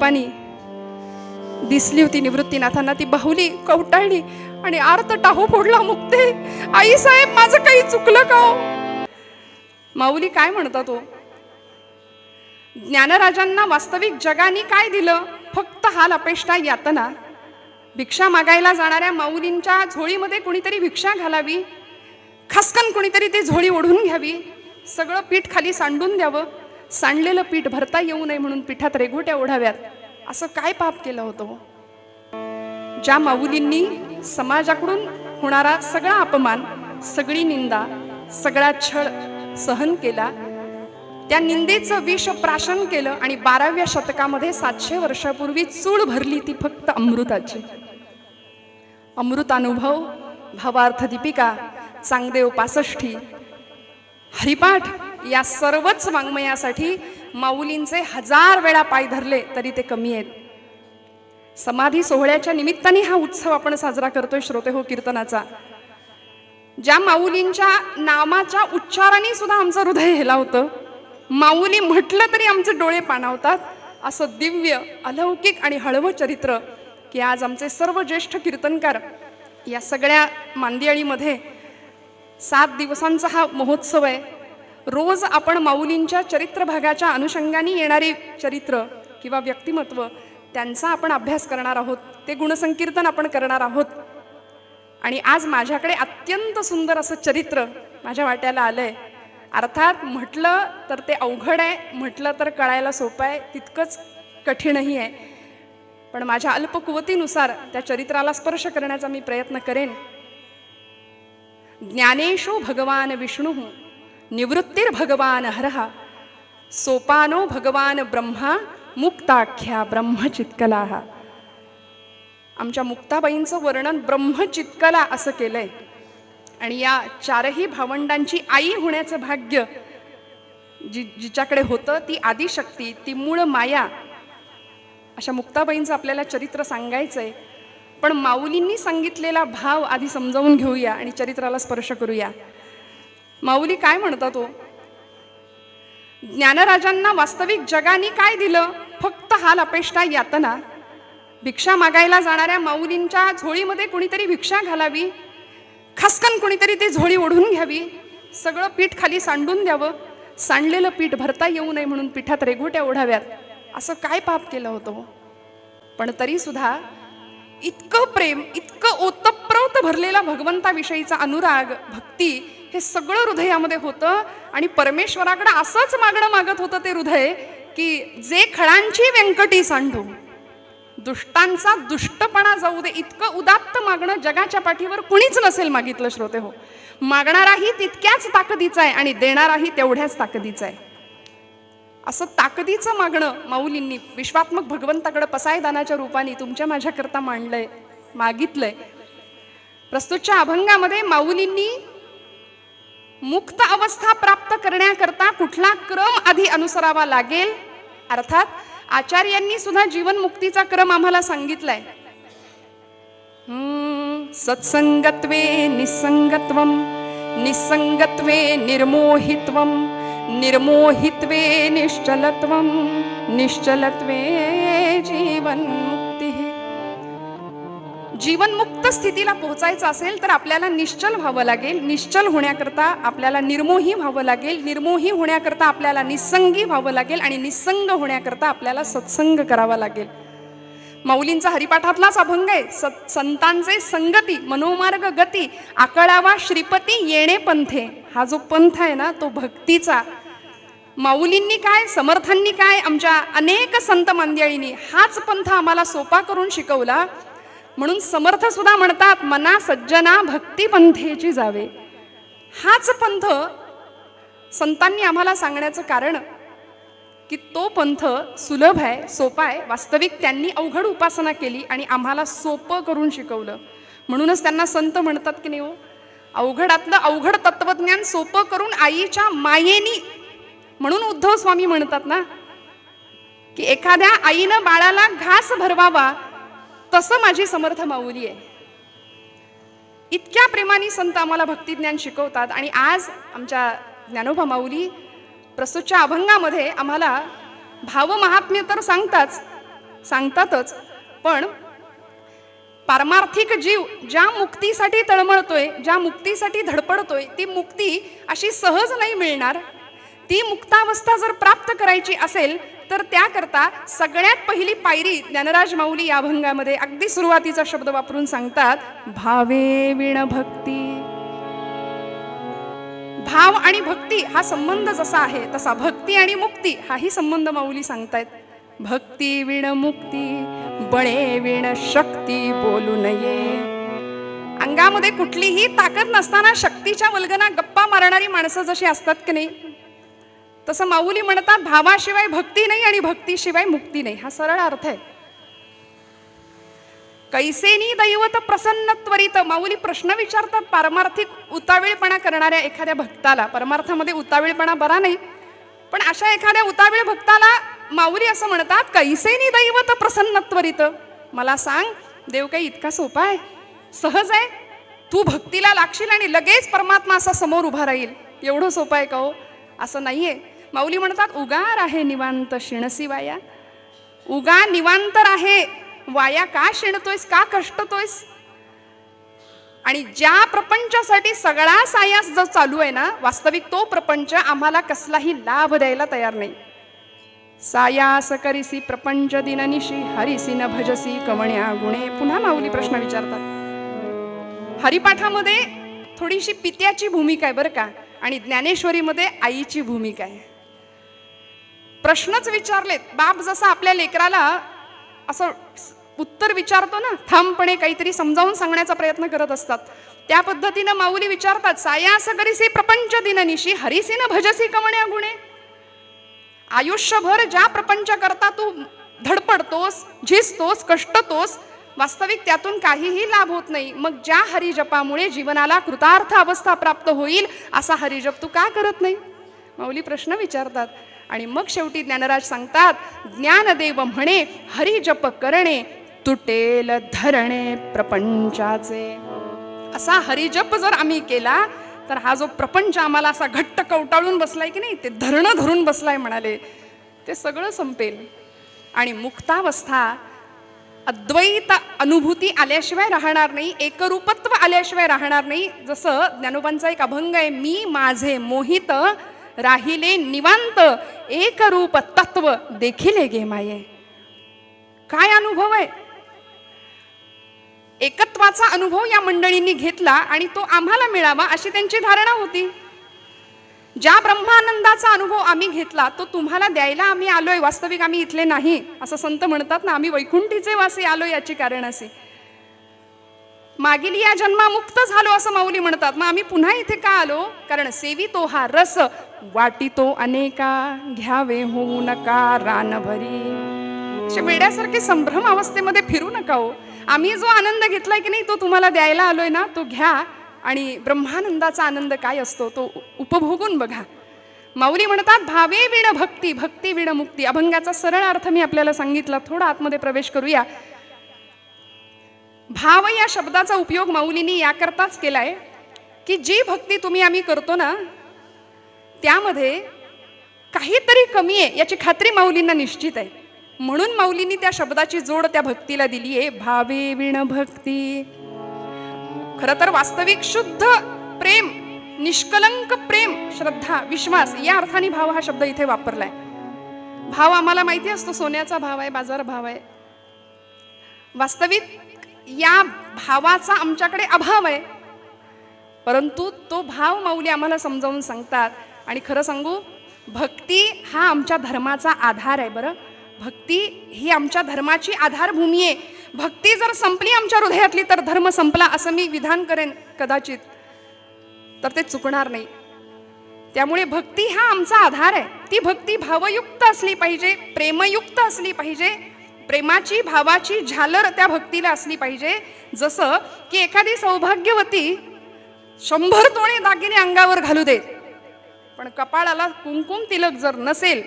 रूपाने दिसली होती निवृत्तीनाथांना. ती बाहुली कवटाळली आणि आर्त टाहो फोडला. मुक्ते, आई साहेब, माझं काही चुकलं का हो? माऊली काय म्हणतात हो? ज्ञानराजांना वास्तविक जगाने काय दिलं? फक्त हाल अपेष्टा यातना. भिक्षा मागायला जाणाऱ्या माऊलींच्या झोळीमध्ये कोणीतरी भिक्षा घालावी, खासकन कोणीतरी ती झोळी ओढून घ्यावी, सगळं पीठ खाली सांडून द्यावं, सांडलेलं पीठ भरता येऊ नये म्हणून पिठात रेघोट्या ओढाव्यात. असं काय पाप केलं होतं? ज्या माऊलींनी समाजाकडून होणारा सगळा अपमान, सगळी निंदा, सगळा छळ सहन केला, त्या निंदेचं विष प्राशन केलं आणि 12व्या शतकामध्ये 700 वर्षापूर्वी चूळ भरली ती फक्त अमृताची. अमृतानुभव, भावार्थ दीपिका, चांगदेव 65, हरिपाठ या सर्वच वाङ्मयासाठी माऊलींचे 1000 वेळा पाय धरले तरी ते कमी आहेत. समाधी सोहळ्याच्या निमित्ताने हा उत्सव आपण साजरा करतोय श्रोते हो कीर्तनाचा. ज्या माऊलींच्या नामाच्या उच्चाराने सुद्धा आमचं हृदय हेलावतं, माऊली म्हटलं तरी आमचे डोळे पाणावतात, असं दिव्य, अलौकिक आणि हळवं चरित्र की आज आमचे सर्व ज्येष्ठ कीर्तनकार या सगळ्या मांदियाळीमध्ये 7 दिवसांचा हा महोत्सव आहे. रोज आपण माऊलींच्या चरित्र भागाच्या अनुषंगाने येणारी चरित्र किंवा व्यक्तिमत्व त्यांचा आपण अभ्यास करणार आहोत, ते गुणसंकीर्तन आपण करणार आहोत. आणि आज माझ्याकडे अत्यंत सुंदर असं चरित्र माझ्या वाट्याला आलंय. अर्थात म्हटलं तर ते अवघड आहे, म्हटलं तर कळायला सोपं आहे, तितकंच कठीणही आहे. पण माझ्या अल्पकुवतीनुसार त्या चरित्राला स्पर्श करण्याचा मी प्रयत्न करेन. ज्ञानेशो भगवान विष्णू, निवृत्तीर भगवान हरहा, सोपानो भगवान ब्रह्मा, मुक्ताख्या ब्रह्मचित्कला. आमच्या मुक्ताबाईंचं वर्णन ब्रह्मचित्कला असं केलंय. आणि या 4ही भावंडांची आई होण्याचं भाग्य जिच्याकडे होतं ती आदिशक्ती, ती मूळ माया, अशा मुक्ताबाईंचं आपल्याला चरित्र सांगायचंय. पण माऊलींनी सांगितलेला भाव आधी समजावून घेऊया आणि चरित्राला स्पर्श करूया. माऊली काय म्हणतात हो? ज्ञानराजांना वास्तविक जगाने काय दिलं? फक्त हाल अपेष्टा यातना. भिक्षा मागायला जाणाऱ्या माऊलींच्या झोळीमध्ये कोणीतरी भिक्षा घालावी, खासकन कोणीतरी ती झोळी ओढून घ्यावी, सगळं पीठ खाली सांडून द्यावं, सांडलेलं पीठ भरता येऊ नये म्हणून पिठात रेघोट्या ओढाव्यात. असं काय पाप केलं होतं? पण तरी सुद्धा इतकं प्रेम, इतकं ओतप्रोत भरलेला भगवंताविषयीचा अनुराग, भक्ती हे सगळं हृदयामध्ये होतं. आणि परमेश्वराकडे असंच मागणं मागत होतं ते हृदय की जे खळांची व्यंकटी सांडू, दुष्टांचा दुष्टपणा जाऊ दे, इतकं उदात्त मागणं जगाच्या पाठीवर कुणीच नसेल मागितलं श्रोते हो. मागणाराही तितक्याच ताकदीचा आहे आणि देणाराही तेवढ्याच ताकदीचा आहे. असं ताकदीचं मागणं माऊलींनी विश्वात्मक भगवंताकडे पसायदानाच्या रूपाने तुमच्या माझ्याकरता मांडलंय, मागितलंय. प्रस्तुतच्या अभंगामध्ये माऊलींनी मुक्त अवस्था प्राप्त करण्याकरता कुठला क्रम आधी अनुसरावा लागेल, अर्थात आचार्यांनी सुद्धा जीवनमुक्तीचा क्रम आम्हाला सांगितलाय. सत्संगत्वे निसंगत्वम, निसंगत्वे निर्मोहित्वम, निर्मोहित्वे निश्चलत्वम, निश्चलत्वे जीवन्मुक्ती. जीवनमुक्त स्थितीला पोहोचायचं असेल तर आपल्याला निश्चल व्हावं लागेल. निश्चल होण्याकरता आपल्याला निर्मोही व्हावं लागेल. निर्मोही होण्याकरता आपल्याला निसंगी व्हावं लागेल आणि निसंग होण्याकरता आपल्याला सत्संग करावा लागेल. माऊलींचा हरिपाठातलाच अभंग आहे. संतांचे संगती, मनोमार्ग गती, आकळावा श्रीपती येणे पंथे. हा जो पंथ आहे ना तो भक्तीचा. माऊलींनी काय, समर्थांनी काय, आमच्या अनेक संत मांदियाळींनी हाच पंथ आम्हाला सोपा करून शिकवला. म्हणून समर्थ सुद्धा म्हणतात, मना सज्जना भक्ती पंथेची जावे. हाच पंथ संतांनी आम्हाला सांगण्याचं कारण की तो पंथ सुलभ आहे, सोपा आहे. वास्तविक त्यांनी अवघड उपासना केली आणि आम्हाला सोपं करून शिकवलं. म्हणूनच त्यांना संत म्हणतात की नाही हो, अवघडातलं अवघड तत्वज्ञान सोपं करून आईच्या मायेनी. म्हणून उद्धव स्वामी म्हणतात ना की एखाद्या आईनं बाळाला घास भरवावा तसं माझी समर्थ माऊली आहे. इतक्या प्रेमाने संत आम्हाला भक्तिज्ञान शिकवतात. आणि आज आमच्या ज्ञानोबा माऊली प्रस्तुतच्या अभंगामध्ये आम्हाला भावमहात्म्य तर सांगताच, सांगतातच, पण पारमार्थिक जीव ज्या मुक्तीसाठी तळमळतोय, ज्या मुक्तीसाठी धडपडतोय, ती मुक्ती अशी सहज नाही मिळणार. ती मुक्तावस्था जर प्राप्त करायची असेल तर त्याकरता सगळ्यात पहिली पायरी ज्ञानराज माऊली या अभंगामध्ये अगदी सुरुवातीचा शब्द वापरून सांगतात, भावे विण भक्ती. भाव आणि भक्ती हा संबंध जसा आहे तसा भक्ती आणि मुक्ती हाही संबंध माऊली सांगतायत. भक्ती विण मुक्ती, बळे विण शक्ती बोलू नये. अंगामध्ये कुठलीही ताकद नसताना शक्तीच्या वल्गना गप्पा मारणारी माणसं जशी असतात की नाही, तसं माऊली म्हणतात भावाशिवाय भक्ती नाही आणि भक्तीशिवाय मुक्ती नाही. हा सरळ अर्थ आहे. कैसेनी दैवत प्रसन्न त्वरित. माऊली प्रश्न विचारतात पारमार्थिक उतावीळपणा करणाऱ्या एखाद्या भक्ताला. परमार्थामध्ये उतावीळपणा बरा नाही, पण अशा एखाद्या उतावीळ भक्ताला माऊली असं म्हणतात, कैसेनी दैवत प्रसन्न त्वरित. मला सांग, देव काही इतका सोपा आहे? सहज आहे? तू भक्तीला लागशील आणि लगेच परमात्मा असा समोर उभा राहील, एवढं सोपं आहे का हो? असं नाहीये. माऊली म्हणतात, उगार आहे निवांत शिणसी वाया. उगा निवांतर आहे, वाया का शिणतोयस, का कष्टतोयस? आणि ज्या प्रपंचासाठी सगळा सायास जो चालू आहे ना, वास्तविक तो प्रपंच आम्हाला कसलाही लाभ द्यायला तयार नाही. सायास करिसी प्रपंच दिननिशी, हरिसी न भजसी कवण्या गुणे. पुन्हा माऊली प्रश्न विचारतात. हरिपाठामध्ये थोडीशी पित्याची भूमिका आहे बरं का, आणि ज्ञानेश्वरीमध्ये आईची भूमिका आहे. प्रश्नच विचारलेत. बाप जसा आपल्या लेकराला असं उत्तर विचारतो ना, ठामपणे काहीतरी समजावून सांगण्याचा प्रयत्न करत असतात, त्या पद्धतीनं माऊली विचारतात, सायास करिसी प्रपंच दिननिशी, हरिसी न भजसी कवण्या गुणे. आयुष्यभर ज्या प्रपंच करता तू धडपडतोस, झिजतोस, कष्टतोस, वास्तविक त्यातून काहीही लाभ होत नाही. मग ज्या हरिजपामुळे जीवनाला कृतार्थ अवस्था प्राप्त होईल असा हरिजप तू का करत नाही? माऊली प्रश्न विचारतात. आणि मग शेवटी ज्ञानराज सांगतात, ज्ञानदेव म्हणे हरिजप करणे, तुटेल धरणे प्रपंचाचे. असा हरिजप जर आम्ही केला तर हा जो प्रपंच आम्हाला असा घट्ट कवटाळून बसलाय की नाही, ते धरणं धरून बसलाय म्हणाले, ते सगळं संपेल. आणि मुक्तावस्था अद्वैत अनुभूती आल्याशिवाय राहणार नाही, एकरूपत्व आल्याशिवाय राहणार नाही. जसं ज्ञानोबांचा एक अभंग आहे, मी माझे मोहित राहिले निवांत, एकरूप तत्व देखिले गे माये. काय अनुभव आहे? एकत्वाचा अनुभव या मंडळींनी घेतला आणि तो आम्हाला मिळावा अशी त्यांची धारणा होती. ज्या ब्रह्मानंदाचा अनुभव आम्ही घेतला तो तुम्हाला द्यायला आम्ही आलोय, वास्तविक आम्ही इथले नाही. असं संत म्हणतात ना, आम्ही वैकुंठीचे वासी आलो, याची कारण असे. मागील या जन्मामुक्त झालो असं माऊली म्हणतात. मग आम्ही पुन्हा इथे का आलो? कारण सेवितो हा रस, वाटितो अनेका, घ्यावे होऊ नका रानभरी. अशा वेड्यासारखे संभ्रम अवस्थेमध्ये फिरू नका हो. आम्ही जो आनंद घेतलाय की नाही तो तुम्हाला द्यायला आलोय ना, तो घ्या आणि ब्रह्मानंदाचा आनंद काय असतो तो उपभोगून बघा. माऊली म्हणतात, भावे विण भक्ती, भक्ती विण मुक्ती. अभंगाचा सरळ अर्थ मी आपल्याला सांगितला. थोडा आतमध्ये प्रवेश करूया. भाव या शब्दाचा उपयोग माऊलींनी याकरताच केलाय की जी भक्ती तुम्ही आम्ही करतो ना, त्यामध्ये काहीतरी कमी आहे याची खात्री माऊलींना निश्चित आहे. म्हणून माऊलींनी त्या शब्दाची जोड त्या भक्तीला दिली आहे, भावे विण भक्ती. खरं तर वास्तविक शुद्ध प्रेम, निष्कलंक प्रेम, श्रद्धा, विश्वास या अर्थाने भाव हा शब्द इथे वापरलाय. भाव आम्हाला माहिती असतो, सोन्याचा भाव आहे, बाजार भाव आहे. वास्तविक या भावाचा आमच्याकडे अभाव आहे, परंतु तो भाव माऊली आम्हाला समजावून सांगतात. आणि खरं सांगू, भक्ती हा आमच्या धर्माचा आधार आहे. बरं, भक्ती ही आमच्या धर्माची आधारभूमी आहे. भक्ती जर संपली आमच्या हृदयातली तर धर्म संपला असं मी विधान करेन कदाचित, तर ते चुकणार नाही. त्यामुळे भक्ती हा आमचा आधार आहे. ती भक्ती भावयुक्त असली पाहिजे, प्रेमयुक्त असली पाहिजे. प्रेमाची, भावाची झालर त्या भक्तीला असली पाहिजे. जसं की एखादी सौभाग्यवती 100 तोळे दागिने अंगावर घालू देत, पण कपाळाला कुंकुम तिलक जर नसेल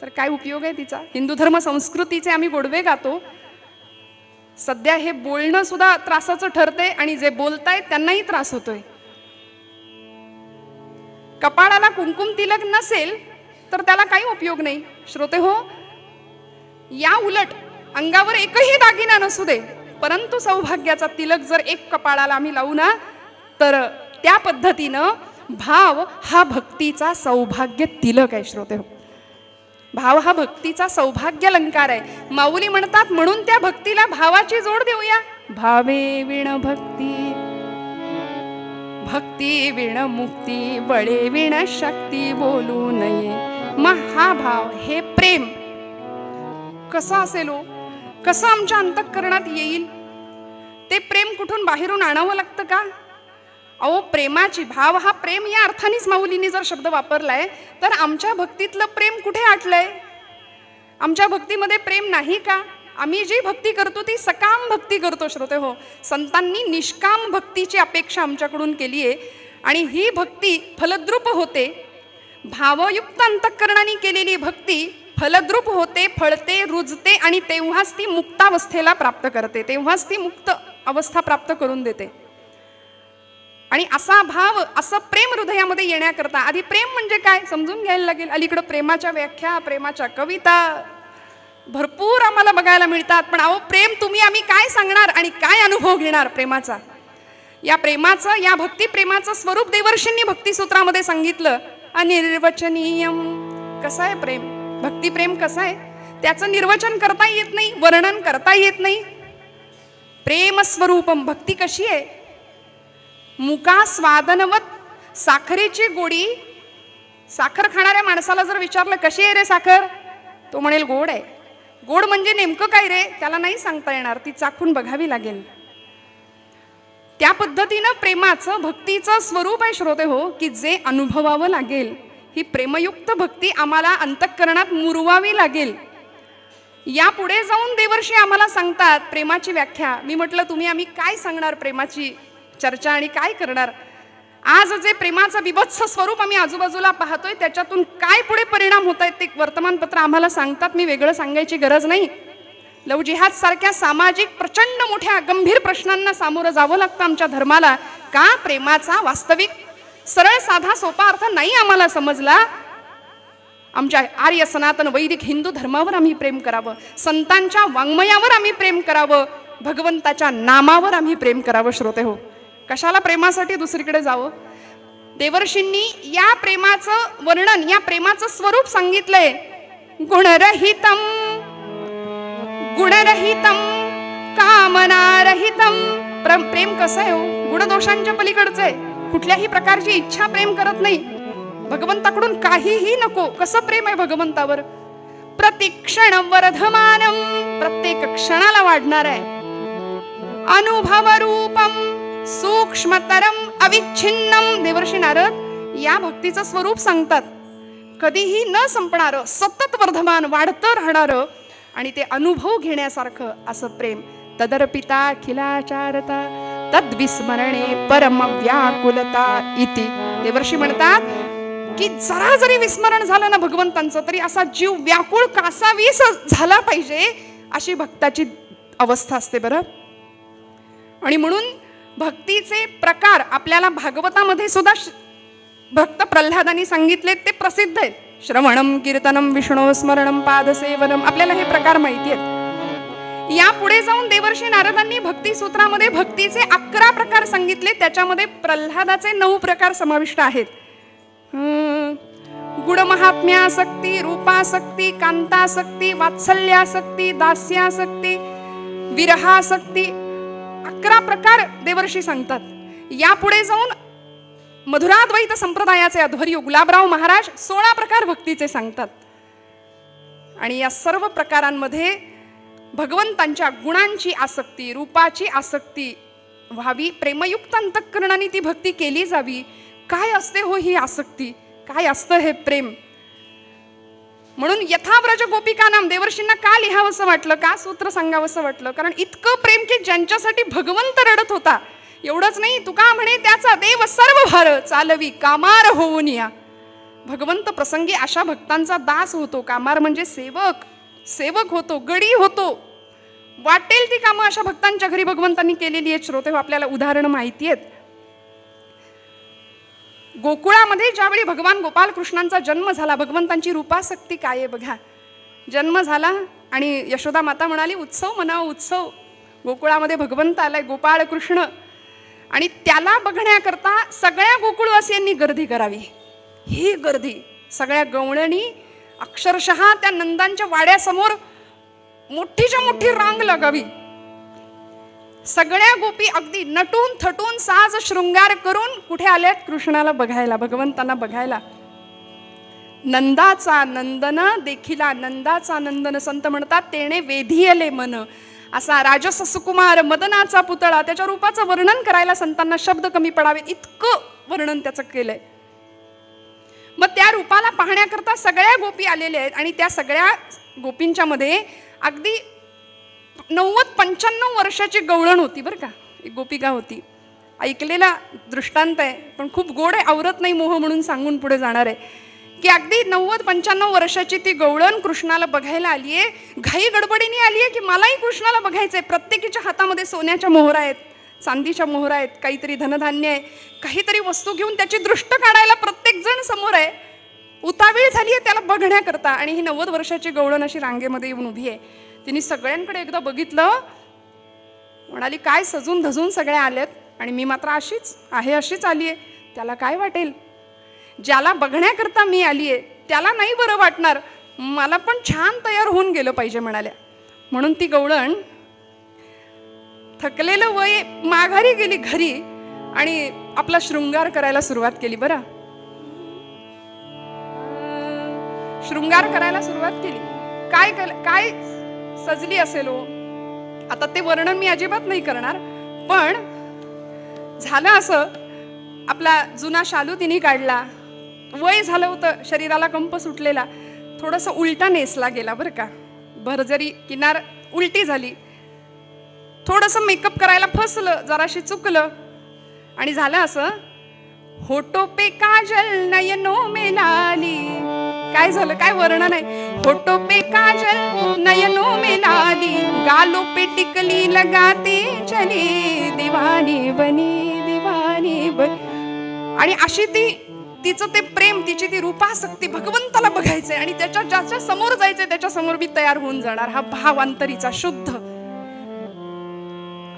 तर काय उपयोग आहे तिचा? हिंदू धर्म संस्कृतीचे आम्ही गोडवे गातो. सध्या हे बोलणं सुद्धा त्रासाचं ठरते आणि जे बोलतायत त्यांनाही त्रास होतोय. कपाळाला कुंकुम तिलक नसेल तर त्याला काही उपयोग नाही. श्रोते हो, या उलट अंगावर एकही दागिना नसू दे, परंतु सौभाग्याचा तिलक जर एक कपाळाला आम्ही लावू ना, तर त्या पद्धतीनं भाव हा भक्तीचा सौभाग्य तिलक आहे. श्रोते हो, भाव हा भक्तीचा सौभाग्य अलंकार आहे. माऊली म्हणतात म्हणून त्या भक्तीला भावाची जोड देऊया. भावे विण भक्ती, भक्ती विण मुक्ती, बळे विण शक्ती बोलू नये. मग हा भाव, हे प्रेम कसं असेल हो, कसं आमच्या अंतःकरणात येईल? ते प्रेम कुठून बाहेरून आणावं लागतं का? अहो, प्रेमाची, भाव हा प्रेम या अर्थानेच माऊलींनी जर शब्द वापरलाय, तर आमच्या भक्तीतलं प्रेम कुठे आटलंय? आमच्या भक्तीमध्ये प्रेम नाही का? आम्ही जी भक्ती करतो ती सकाम भक्ती करतो. श्रोते हो, संतांनी निष्काम भक्तीची अपेक्षा आमच्याकडून केली आहे, आणि ही भक्ती फलद्रूप होते. भावयुक्त अंतःकरणाने केलेली भक्ती फलद्रूप होते, फळते, रुजते, आणि तेव्हाच ती मुक्तावस्थेला प्राप्त करते, तेव्हाच ती मुक्त अवस्था प्राप्त करून देते. आणि असा भाव, असं प्रेम हृदयामध्ये येण्याकरता आधी प्रेम म्हणजे काय समजून घ्यायला लागेल. अलीकडं प्रेमाच्या व्याख्या, प्रेमाच्या कविता भरपूर आम्हाला बघायला मिळतात, पण अहो, प्रेम तुम्ही आम्ही काय सांगणार आणि काय अनुभव घेणार प्रेमाचा? या प्रेमाचं, या भक्ती प्रेमाचं स्वरूप देवर्षींनी भक्तिसूत्रामध्ये सांगितलं. अनिर्वचनीयम. कसं आहे प्रेम? भक्ती प्रेम कसं आहे? त्याचं निर्वचन करता येत नाही, वर्णन करता येत नाही. प्रेम स्वरूपम. भक्ती कशी आहे? मुका स्वादनवत. साखरेची गोडी. साखर खाणाऱ्या माणसाला जर विचारलं कशी आहे रे साखर, तो म्हणेल गोड आहे. गोड म्हणजे नेमकं काय रे, त्याला नाही सांगता येणार, ती चाखून बघावी लागेल. त्या पद्धतीनं प्रेमाचं, भक्तीचं स्वरूप आहे श्रोते हो, की जे अनुभवावं लागेल. ही प्रेमयुक्त भक्ती आम्हाला अंतःकरणात मुरवावी लागेल. यापुढे जाऊन देवर्षी आम्हाला सांगतात प्रेमाची व्याख्या. मी म्हटलं तुम्ही आम्ही काय सांगणार प्रेमाची चर्चा आणि काय करणार? आज जे प्रेमाचं बिभत्स स्वरूप आम्ही आजूबाजूला पाहतोय, त्याच्यातून काय पुढे परिणाम होत आहेत ते वर्तमानपत्र आम्हाला सांगतात. मी वेगळं सांगायची गरज नाही. लव जिहाद सारख्या सामाजिक प्रचंड मोठ्या गंभीर प्रश्नांना सामोरं जावं लागतं आमच्या धर्माला. का? प्रेमाचा वास्तविक सरळ साधा सोपा अर्थ नाही आम्हाला समजला. आमच्या आर्य सनातन वैदिक हिंदू धर्मावर आम्ही प्रेम करावं, संतांच्या वाङ्मयावर आम्ही प्रेम करावं, भगवंताच्या नामावर आम्ही प्रेम करावं. श्रोते हो, कशाला प्रेमासाठी दुसरीकडे जावं? देवर्षींनी या प्रेमाचं वर्णन, या प्रेमाचं स्वरूप सांगितलंय. गुणरहितम, गुणरहितम, कामनारहितम. प्रेम कसं आहे हो? गुणदोषांच्या पलीकडचं आहे. कुठल्याही प्रकारची इच्छा प्रेम करत नाही, भगवंताकडून काहीही नको. कसं प्रेम आहे भगवंतावर? प्रतिक्षण वर्धमानम. प्रत्येक क्षणाला वाढणार आहे. अनुभव रूपम, सूक्ष्मतरम, अविच्छिन्नम. देवर्षी नारद या भक्तीचं स्वरूप सांगतात. कधीही न संपणारं, सतत वर्धमान, वाढतं राहणारं, आणि ते अनुभव घेण्यासारखं असं प्रेम. तदर्पिता खिलाचारता तद्विस्मरणे परम व्याकुलता इति. देवर्षी म्हणतात की जरा जरी विस्मरण झालं ना भगवंतांचं, तरी असा जीव व्याकुळ कासावीस झाला पाहिजे, अशी भक्ताची अवस्था असते बरं. आणि म्हणून भक्तीचे प्रकार आपल्याला भागवतामध्ये सुद्धा भक्त प्रल्हादांनी सांगितले, ते प्रसिद्ध आहेत. श्रवणम, कीर्तनम, विष्णू स्मरणम, पादसेवनम. आपल्याला हे प्रकार माहिती आहेत. या पुढे जाऊन देवर्षी नारदांनी भक्ती सूत्रामध्ये भक्तीचे 11 प्रकार सांगितले. त्याच्यामध्ये प्रल्हादाचे 9 प्रकार समाविष्ट आहेत. गुणमहात्म्यासक्ती, रूपासक्ती, कांतासक्ती, वात्सल्यासक्ती, दास्यासक्ती, विरहासक्ती. 11 प्रकार देवर्षी सांगतात. यापुढे जाऊन मधुराद्वैत संप्रदायाचे अध्वर्यू गुलाबराव महाराज 16 प्रकार भक्तीचे सांगतात. आणि या सर्व प्रकारांमध्ये भगवंतांच्या गुणांची आसक्ती, रूपाची आसक्ती व्हावी, प्रेमयुक्त अंतःकरणाने ती भक्ती केली जावी. काय असते हो ही आसक्ती? काय असतं हे प्रेम? म्हणून यथाव्रज गोपिकानाम देवर्षींना का लिहावंसं वाटलं, का सूत्र सांगावंसं वाटलं? कारण इतकं प्रेम की ज्यांच्यासाठी भगवंत रडत होता. एवढंच नाही, तुका म्हणे त्याचा देव सर्व भार चालवी कामार होऊन या. भगवंत प्रसंगी अशा भक्तांचा दास होतो. कामार म्हणजे सेवक, सेवक होतो, गडी होतो. वाटेल ती कामं अशा भक्तांच्या घरी भगवंतांनी केलेली आहेत. श्रोते, आपल्याला उदाहरणं माहिती आहेत. गोकुळामध्ये ज्यावेळी भगवान गोपाल कृष्णांचा जन्म झाला, भगवंतांची रूपासक्ती काय आहे बघा. जन्म झाला, आणि यशोदा माता म्हणाली, उत्सव म्हणावा उत्सव, गोकुळामध्ये भगवंत आलाय, गोपाळ कृष्ण, आणि त्याला बघण्याकरता सगळ्या गोकुळवासियांनी गर्दी करावी. ही गर्दी सगळ्या गवळणी अक्षरशः त्या नंदांच्या वाड्यासमोर मोठीच्या मोठी रांग लागावी. सगळ्या गोपी अगदी नटून थटून साज शृंगार करून कुठे आल्यात? कृष्णाला बघायला, भगवंतांना बघायला. नंदाचा नंदन देखिला, नंदाचा नंदन संत म्हणतात तेने वेधियले मन. असा राजस सुकुमार मदनाचा पुतळा, त्याच्या रूपाचं वर्णन करायला संतांना शब्द कमी पडावे इतकं वर्णन त्याचं केलंय. मग त्या रूपाला पाहण्याकरता सगळ्या गोपी आलेल्या आहेत आणि त्या सगळ्या गोपींच्या मध्ये अगदी 90-95 वर्षाची गवळण होती बरं का. एक गोपिका होती, ऐकलेला दृष्टांत आहे पण खूप गोड आहे, आवरत नाही मोह म्हणून सांगून पुढे जाणार आहे की अगदी 90-95 वर्षाची ती गवळण कृष्णाला बघायला आलीये. घाई गडबडीने आलीये की मलाही कृष्णाला बघायचंय. प्रत्येकीच्या हातामध्ये सोन्याच्या मोहरा आहेत, चांदीच्या मोहरा आहेत, काहीतरी धनधान्य आहे, काहीतरी वस्तू घेऊन त्याची दृष्ट काढायला प्रत्येक जण समोर आहे. उतावीळ झाली आहे त्याला बघण्याकरता. आणि ही 90 वर्षाची गवळण अशी रांगेमध्ये येऊन उभी आहे. तिने सगळ्यांकडे एकदा बघितलं, म्हणाली काय सजून धजून सगळे आलेत आणि मी मात्र अशीच आहे, अशीच आली आहे. त्याला काय वाटेल? ज्याला बघण्याकरता मी आली आहे त्याला नाही बरं वाटणार, मला पण छान तयार होऊन गेलं पाहिजे म्हणाल्या. म्हणून ती गवळण थकलेलं वय माघारी गेली घरी आणि आपला शृंगार करायला सुरुवात केली. बरं, शृंगार करायला सुरुवात केली. काय सजली असेल हो, आता ते वर्णन मी अजिबात नाही करणार. पण झालं असं, आपला जुना शालू तिने काढला, वय झालं होतं, शरीराला कंप सुटलेला, थोडंसं उलटा नेसला गेला बरं का, भरजरी किनार उलटी झाली, थोडंसं मेकअप करायला फसलं, जराशी चुकलं आणि झालं असं, होठो पे काजल नयनो में लाली. काय झालं, काय वर्णन आहे? होठो पे काजल नयनो में लाली, गालों पे टिकली लगाते चले, दीवानी बनी दीवानी बनी. आणि अशी तिचं ते प्रेम, तिची ती रूपासक्ती, भगवंताला बघायचंय आणि ज्याच्या समोर जायचंय त्याच्या समोर मी तयार होऊन जाणार, हा भाव अंतरीचा शुद्ध.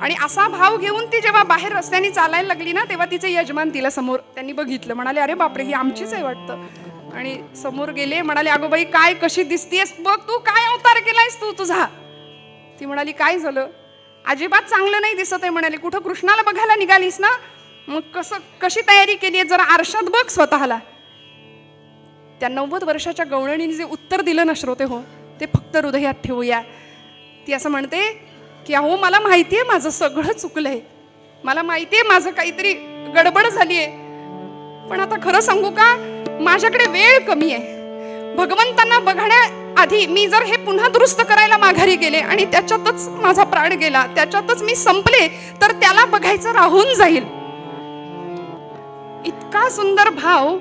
आणि असा भाव घेऊन ती जेव्हा बाहेर रस्त्याने चालायला लागली ना, तेव्हा तिचे यजमान तिला समोर त्यांनी बघितलं, म्हणाले अरे बापरे ही आमचीच आहे वाटतं. आणि समोर गेले, म्हणाले अगो बाई काय कशी दिसतीयस, बघ तू काय अवतार केलायस तू तुझा. ती म्हणाली काय झालं, अजिबात चांगलं नाही दिसत आहे म्हणाले. कुठं कृष्णाला बघायला निघालीस ना, मग कशी तयारी केली आहे जरा आरशात बघ स्वतःला. त्या 90 वर्षाच्या गवळणीने जे उत्तर दिलं ना श्रोते हो, ते फक्त हृदयात ठेवूया. ती असं म्हणते की अहो मला माहितीये माझं सगळं चुकलंय, मला माहितीये माझं काहीतरी गडबड झालीये, पण आता खरं सांगू का, माझ्याकडे वेळ कमी आहे. भगवंतांना बघण्याआधी मी जर हे पुन्हा दुरुस्त करायला माघारी गेले आणि त्याच्यातच माझा प्राण गेला, त्याच्यातच मी संपले, तर त्याला बघायचं राहून जाईल. इतका सुंदर भाव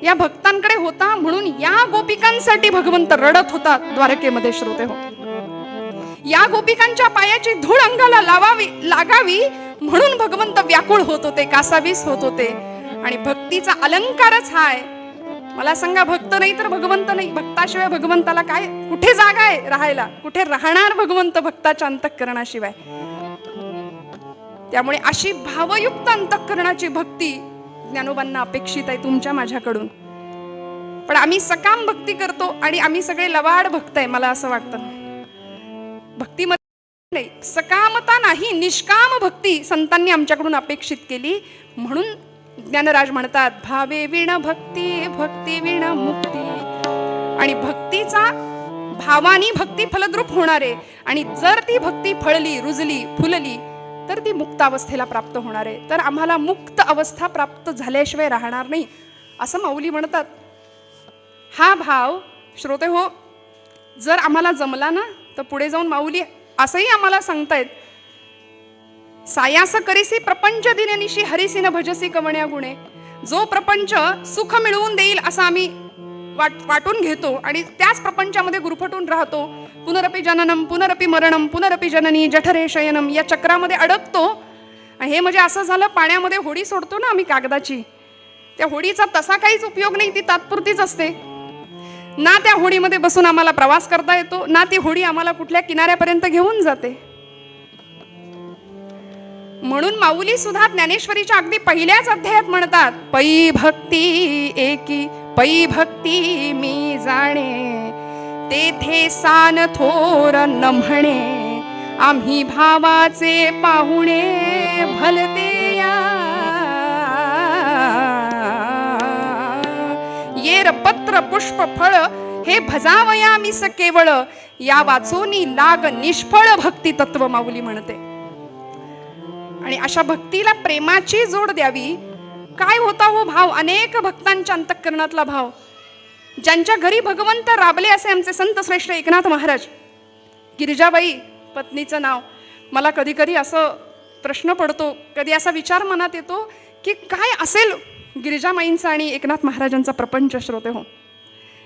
या भक्तांकडे होता. म्हणून या गोपिकांसाठी भगवंत रडत होता द्वारकेमध्ये श्रोते हो. या गोपिकांच्या पायाची धूळ अंगाला लागावी म्हणून भगवंत व्याकुळ होत होते, कासावीस होत होते. आणि भक्तीचा अलंकारच हा आहे. मला सांगा, भक्त नाही तर भगवंत नाही. भक्ताशिवाय भगवंताला काय, कुठे जागा आहे राहायला, कुठे राहणार भगवंत भक्ताच्या अंतःकरणाशिवाय. त्यामुळे अशी भावयुक्त अंतःकरणाची भक्ती ज्ञानोबांना अपेक्षित आहे तुमच्या माझ्याकडून. पण आम्ही सकाम भक्ती करतो आणि आम्ही सगळे लवाड भक्त आहे. मला असं वाटतं भक्तीमध्ये नाही, सकामता नाही, निष्काम भक्ती संतांनी आमच्याकडून अपेक्षित केली. म्हणून ज्ञानराज म्हणतात भावे विण भक्ती, भक्ती विण मुक्ती. आणि भक्तीचा भावानी भक्ती फलद्रूप होणार आहे. आणि जर ती भक्ती फळली, रुजली, फुलली तर ती मुक्त अवस्थेला प्राप्त होणार आहे. तर आम्हाला मुक्त अवस्था प्राप्त झाल्याशिवाय राहणार नाही असं माऊली म्हणतात. हा भाव श्रोते हो जर आम्हाला जमला ना, तर पुढे जाऊन माऊली असंही आम्हाला सांगतायत, सायास करीसी प्रपंच दिननिशी हरिसी न भजसी कवण्या गुणे. जो प्रपंच सुख मिळवून देईल असं आम्ही वाटून घेतो आणि त्याच प्रपंचामध्ये गुरफटून राहतो. पुनरपि जननम पुनरपि मरणम पुनरपि जननी जठरे शयनम या चक्रामध्ये अडकतो. हे म्हणजे असं झालं, पाण्यामध्ये होडी सोडतो ना आम्ही कागदाची, त्या होडीचा तसा काहीच उपयोग नाही, ती तात्पुरतीच असते. ना त्या होडीमध्ये बसून आम्हाला प्रवास करता येतो, ना ती होडी आम्हाला कुठल्या किनाऱ्यापर्यंत घेऊन जाते. म्हणून माऊली सुद्धा ज्ञानेश्वरीच्या अगदी पहिल्याच अध्यायात म्हणतात, पै भक्ती एकी पै भक्ती मी जाणे, तेथे सान थोर न म्हणे, आम्ही भावाचे पाहुणे भलते या. येर पत्र पुष्प फळ हे भजावया मिस केवळ, या वाचोनी लाग निष्फळ भक्ती तत्व माऊली म्हणते. आणि अशा भक्तीला प्रेमाची जोड द्यावी. काय होता हो भाव, अनेक भक्तांच्या अंतःकरणातला भाव, ज्यांच्या घरी भगवंत राबले असे आमचे संत श्रेष्ठ एकनाथ महाराज. गिरिजाबाई पत्नीचं नाव. मला कधी कधी असं प्रश्न पडतो, कधी असा विचार मनात येतो की काय असेल गिरिजामाईंचा आणि एकनाथ महाराजांचा प्रपंच. श्रोते हो,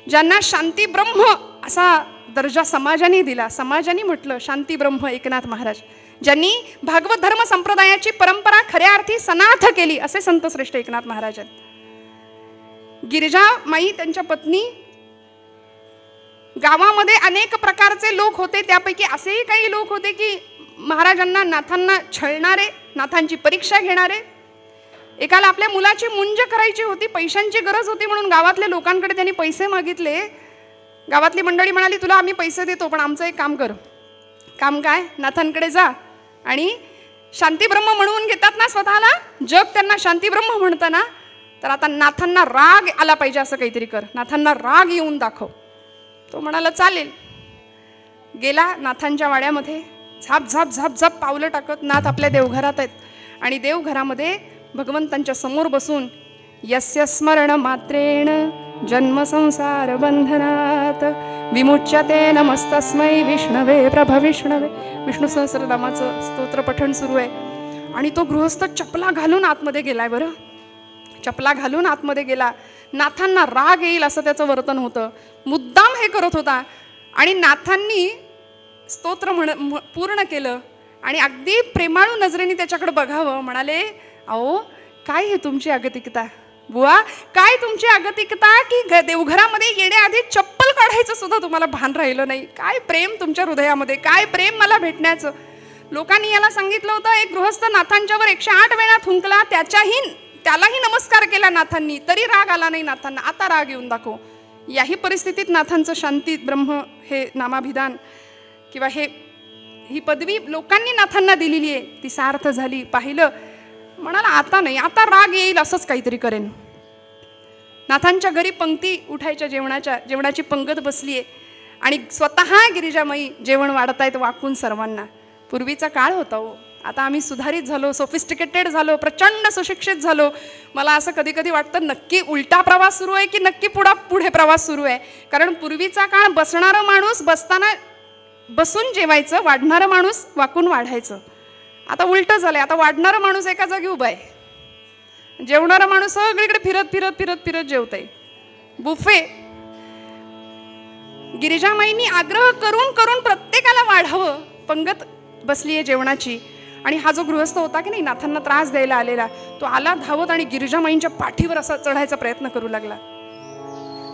ज्यांना शांती ब्रह्म असा दर्जा समाजाने दिला, समाजाने म्हटलं शांती ब्रह्म एकनाथ महाराज, ज्यांनी भागवत धर्म संप्रदायाची परंपरा खऱ्या अर्थी सनाथ केली असे संत श्रेष्ठ एकनाथ महाराज आहेत. गिरिजामाई त्यांच्या पत्नी, गावामध्ये अनेक प्रकारचे लोक होते. त्यापैकी असेही काही लोक होते की महाराजांना नाथांना छळणारे, नाथांची परीक्षा घेणारे. एकाला आपल्या मुलाची मुंज करायची होती, पैशांची गरज होती म्हणून गावातल्या लोकांकडे त्यांनी पैसे मागितले. गावातली मंडळी म्हणाली, तुला आम्ही पैसे देतो पण आमचं एक काम कर. काम काय? नाथांकडे जा आणि शांतीब्रह्म म्हणून घेतात ना स्वतःला, जग त्यांना शांतीब्रह्म म्हणतं ना, तर आता नाथांना राग आला पाहिजे असं काहीतरी कर, नाथांना राग येऊन दाखव. तो म्हणाला चालेल. गेला नाथांच्या वाड्यामध्ये, झाप झाप झाप झाप पावलं टाकत नाथ आपल्या देवघरात आहेत. आणि देवघरामध्ये भगवंतांच्या समोर बसून यस्य स्मरण मात्रेण जन्म संसार बंधनात विमुच्यते नमस्तस्मै विष्णवे प्रभ विष्णवे. विष्णू सहस्रनामाचं स्तोत्र पठण सुरू आहे. आणि तो गृहस्थ चपला घालून आतमध्ये गेलाय. बरं, चपला घालून आतमध्ये गेला. नाथांना राग येईल असं त्याचं वर्तन होतं, मुद्दाम हे करत होता. आणि नाथांनी स्तोत्र पूर्ण केलं आणि अगदी प्रेमाळू नजरेने त्याच्याकडे बघावं. म्हणाले, अहो काय हे तुमची अगतिकता बुवा, काय तुमची अगतिकता की देवघरामध्ये येण्याआधी चप्पल काढायचं सुद्धा तुम्हाला भान राहिलं नाही. काय प्रेम तुमच्या हृदयामध्ये, काय प्रेम मला भेटण्याचं. लोकांनी याला सांगितलं होतं, एक गृहस्थ नाथांच्यावर 108 वेळा थुंकला, त्यालाही नमस्कार केला नाथांनी, तरी राग आला नाही नाथांना. आता राग येऊन दाखव. याही परिस्थितीत नाथांचं शांती ब्रह्म हे नामाभिधान किंवा ही पदवी लोकांनी नाथांना दिलेली आहे, ती सार्थ झाली. पाहिलं, म्हणाला आता नाही, आता राग येईल असंच काहीतरी करेन. नाथांच्या घरी पंक्ती उठायच्या, जेवणाची पंगत बसलीये आणि स्वतः गिरिजामाई जेवण वाढतायत वाकून सर्वांना. पूर्वीचा काळ होता हो, आता आम्ही सुधारित झालो, सोफिस्टिकेटेड झालो, प्रचंड सुशिक्षित झालो. मला असं कधी कधी वाटतं नक्की उलटा प्रवास सुरू आहे की नक्की पुढे प्रवास सुरू आहे. कारण पूर्वीचा काळ बसणारा माणूस बसताना बसून जेवायचं, वाढणारा माणूस वाकून वाढायचं. आता उलटं झालंय, आता वाढणारा माणूस एका जागी उभा आहे, जेवणारा माणूस सगळीकडे फिरत फिरत फिरत फिरत जेवतंय. बुफे. गिरिजामाईंनी आग्रह करून करून प्रत्येकाला वाढावं. पंगत बसली आहे जेवणाची आणि हा जो गृहस्थ होता की नाही नाथांना त्रास द्यायला आलेला, तो आला धावत आणि गिरिजामाईंच्या पाठीवर असा चढायचा प्रयत्न करू लागला.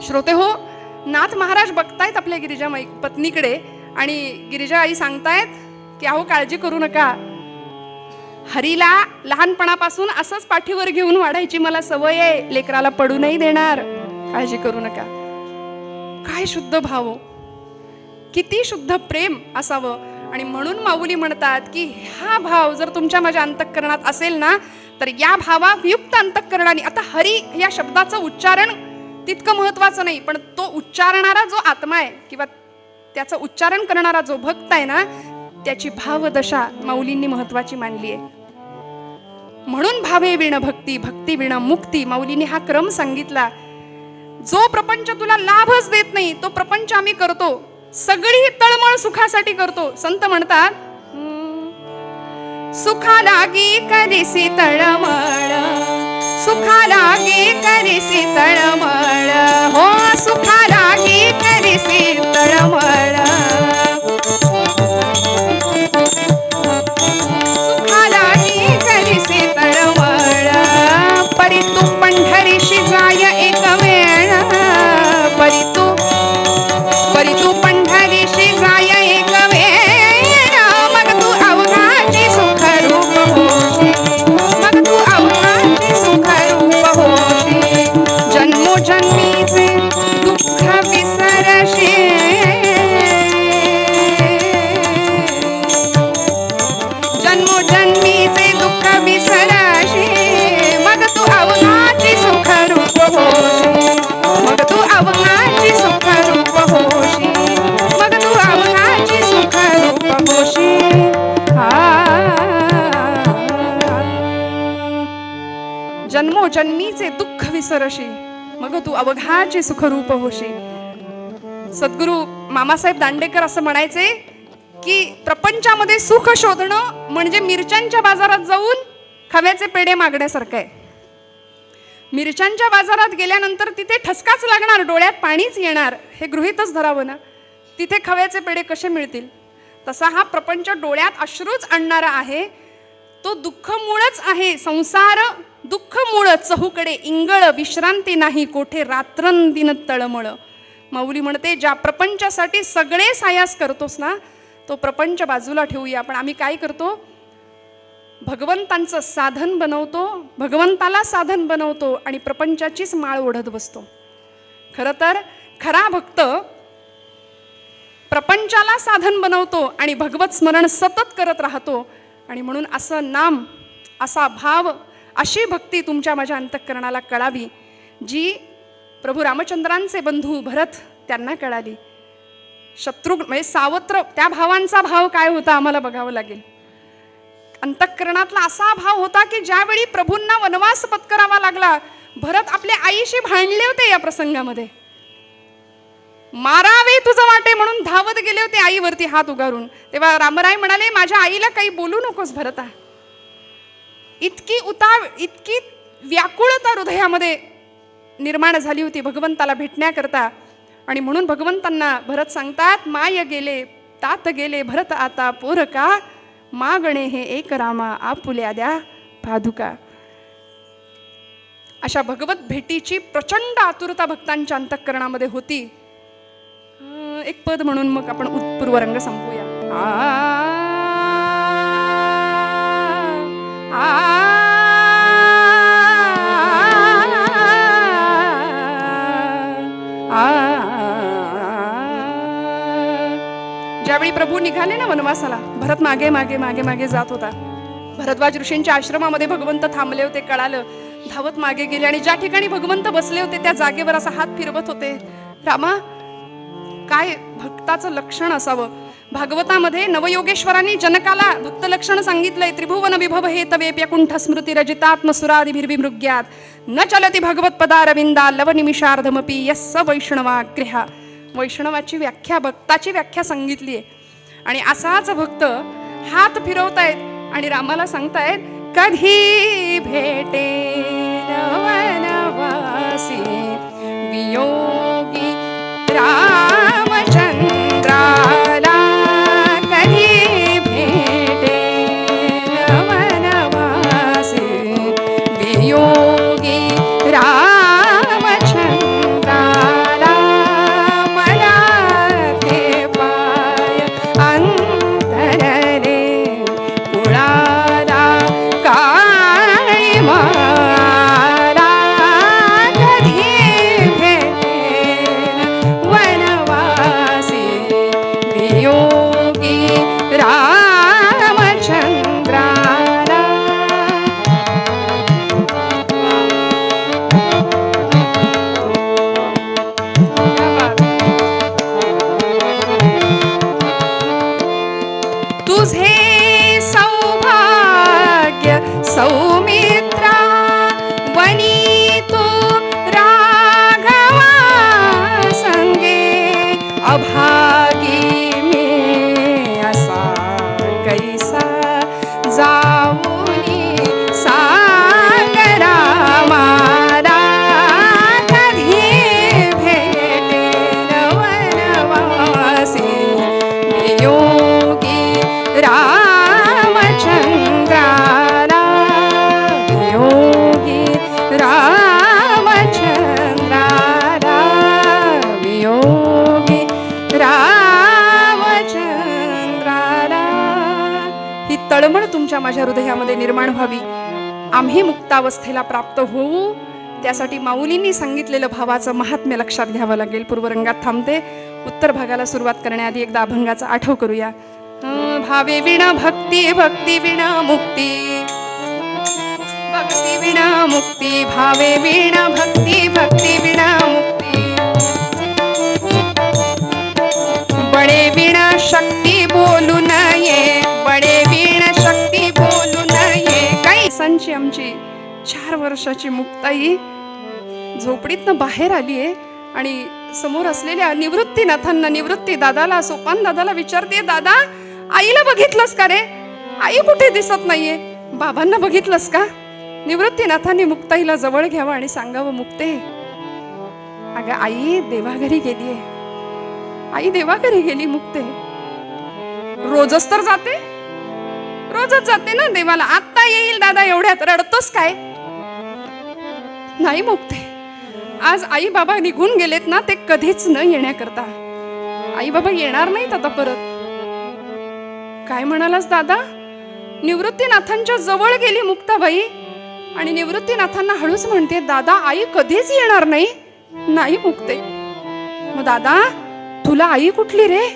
श्रोते हो, नाथ महाराज बघतायत आपल्या गिरिजामाई पत्नीकडे आणि गिरिजा आई सांगतायत की अहो काळजी करू नका, हरीला लहानपणापासून असंच पाठीवर घेऊन वाढायची मला सवय आहे, लेकराला पडू नाही देणार, काळजी करू नका. काय शुद्ध भाव, किती शुद्ध प्रेम असावं. आणि म्हणून माऊली म्हणतात की हा भाव जर तुमच्या माझ्या अंतःकरणात असेल ना, तर या भावायुक्त अंतःकरणाने, आता हरी या शब्दाचं उच्चारण तितकं महत्वाचं नाही, पण तो उच्चारणारा जो आत्मा आहे किंवा त्याचं उच्चारण करणारा जो भक्त आहे ना, त्याची भावदशा माऊलींनी महत्वाची मानली आहे. म्हणून भावे विण भक्ती, भक्ती विण मुक्ती, माऊलींनी हा क्रम सांगितला. जो प्रपंच तुला लाभच देत नाही तो प्रपंच आम्ही करतो, सगळी तळमळ सुखासाठी करतो. संत म्हणतात, सुखा लागी करीसी तळमळ, सुखा लागी करीसी तळमळ, हो सुखा लागी करीसी तळमळ, सुखा लागी करीसी तळमळ, परी तू पंढरीशी जाय एक वेळ, परी तू जन्मीचे दुःख विसरशी, मग तू अवघाचे सुखरूप होशी. सद्गुरु मामासाहेब दांडेकर असं म्हणायचे की प्रपंचामध्ये सुख शोधणं म्हणजे मिरच्यांच्या बाजारात जाऊन खव्याचे पेढे मागण्यासारखं आहे. मिरच्यांच्या बाजारात गेल्यानंतर तिथे ठसकाच लागणार, डोळ्यात पाणीच येणार, हे गृहीतच धरावं ना. तिथे खव्याचे पेढे कसे मिळतील? तसा हा प्रपंच डोळ्यात अश्रूच आणणारा आहे. तो दुःख मूळच आहे. संसार दुःख मूळ, चहूकडे इंगळ, विश्रांती नाही कोठे रात्रंदिन तळमळ. माऊली म्हणते, ज्या प्रपंचासाठी सगळे सायास करतोस ना, तो प्रपंच बाजूला ठेवूया. पण आम्ही काय करतो? भगवंतांचं साधन बनवतो, भगवंताला साधन बनवतो आणि प्रपंचाचीच माळ ओढत बसतो. खरं तर खरा भक्त प्रपंचाला साधन बनवतो आणि भगवत स्मरण सतत करत राहतो. आणि म्हणून असं नाम, असा भाव, अशी भक्ती तुमच्या माझ्या अंतःकरणाला कळावी, जी प्रभू रामचंद्रांचे बंधू भरत त्यांना कळाली. शत्रुघ्न म्हणजे सावत्र, त्या भावांचा भाव काय होता आम्हाला बघावं लागेल. अंतःकरणातला असा भाव होता की ज्यावेळी प्रभूंना वनवास पत्करावा लागला, भरत आपल्या आईशी भांडले होते. या प्रसंगामध्ये मारावे तुझं वाटे म्हणून धावत गेले होते आईवरती हात उगारून. तेव्हा रामराय म्हणाले, माझ्या आईला काही बोलू नकोस भरता. इतकी व्याकुळता हृदयामध्ये निर्माण झाली होती भगवंताला भेटण्याकरता. आणि म्हणून भगवंतांना भरत सांगतात, माय गेले तात गेले भरत आता पोरका, मागणे हे एक रामा आपुल्या द्या पादुका. अशा भगवत भेटीची प्रचंड आतुरता भक्तांच्या अंतःकरणामध्ये होती. एक पद म्हणून मग आपण पूर्वरंग संपूया. ज्यावेळी प्रभू निघाले ना वनवासाला, भरत मागे मागे मागे मागे जात होता. भरद्वाज ऋषींच्या आश्रमामध्ये भगवंत थांबले होते, कळालं, धावत मागे गेले आणि ज्या ठिकाणी भगवंत बसले होते त्या जागेवर असा हात फिरवत होते. रामा, काय भक्ताचं लक्षण असावं. भागवतामध्ये नवयोगेश्वरांनी जनकाला भक्त लक्षण सांगितलंय. त्रिभुवन विभव हे तवेप्य कुंठ स्मृती रजितात्म सुरादिभिर्विमृग्यात न चलती भगवत पदारविंदा लव निमिषार्धमपी यस्स वैष्णवाग्रहा. वैष्णवाची व्याख्या, भक्ताची व्याख्या सांगितली आहे. आणि असाच भक्त हात फिरवतायत आणि रामाला सांगतायत, कधी भेटे वनवासी वियोगी रामचंद्राला, कधी भेटे वनवासी वियोगी रामचंद्राला, मला ते पाय अंतरले कुळाला काळी माला, कधी भेटेन वनवासी वियोगी रामचंद्राला. तुझे सौभाग्य सौमित्रा वनी तू राघवा संगे, अभागी मी असा कैसा जाऊनी सांग रामाला, कधी भेटेन वनवासी वियोगी रामचंद्राला, वियोगी रामचंद्राला, वियोगी रामचंद्राला. ही तळमळ तुमच्या माझ्या हृदयामध्ये निर्माण व्हावी, आम्ही मुक्तावस्थेला प्राप्त होऊ, त्यासाठी माऊलींनी सांगितलेलं भावाचं महात्म्य लक्षात घ्यावं लागेल. पूर्वरंगात थांबते. उत्तर भागाला सुरुवात करण्याआधी एकदा अभंगाचा आठव करूया. भावे विना भक्ती, भक्ती विना मुक्ती, भक्ती विना मुक्ती, भावे विना भक्ती, भक्ती विना मुक्ती, बडे विना शक्ती बोलू नये, बडे विना शक्ती बोलू नये. काही संची आमची 4 वर्षाची मुक्ताई झोपडीतनं बाहेर आली आहे आणि समोर असलेल्या निवृत्तीनाथांना, निवृत्ती दादाला, सोपान दादाला विचारते, दादा आईला बघितलंस का रे? आई कुठे दिसत नाहीये. बाबांना बघितलंस का? निवृत्तीनाथांनी मुक्ताईला जवळ घ्यावं आणि सांगावं, मुक्ते अगं आई देवाघरी गेलीये. आई देवाघरी गेली मुक्ते. रोजच तर जाते, रोजच जाते ना देवाला. आता येईल दादा, एवढ्यात रडतोस काय? नाही मुक्ते, आज आई बाबा निघून गेलेत ना, ते कधीच न येण्याकरता. आई बाबा येणार नाहीत आता परत. काय म्हणालास दादा? निवृत्तीनाथांच्या जवळ गेली मुक्ताबाई आणि निवृत्तीनाथांना हळूच म्हणते, दादा आई कधीच येणार नाही. नाही मुक्ते. मग दादा तुला आई कुठली रे?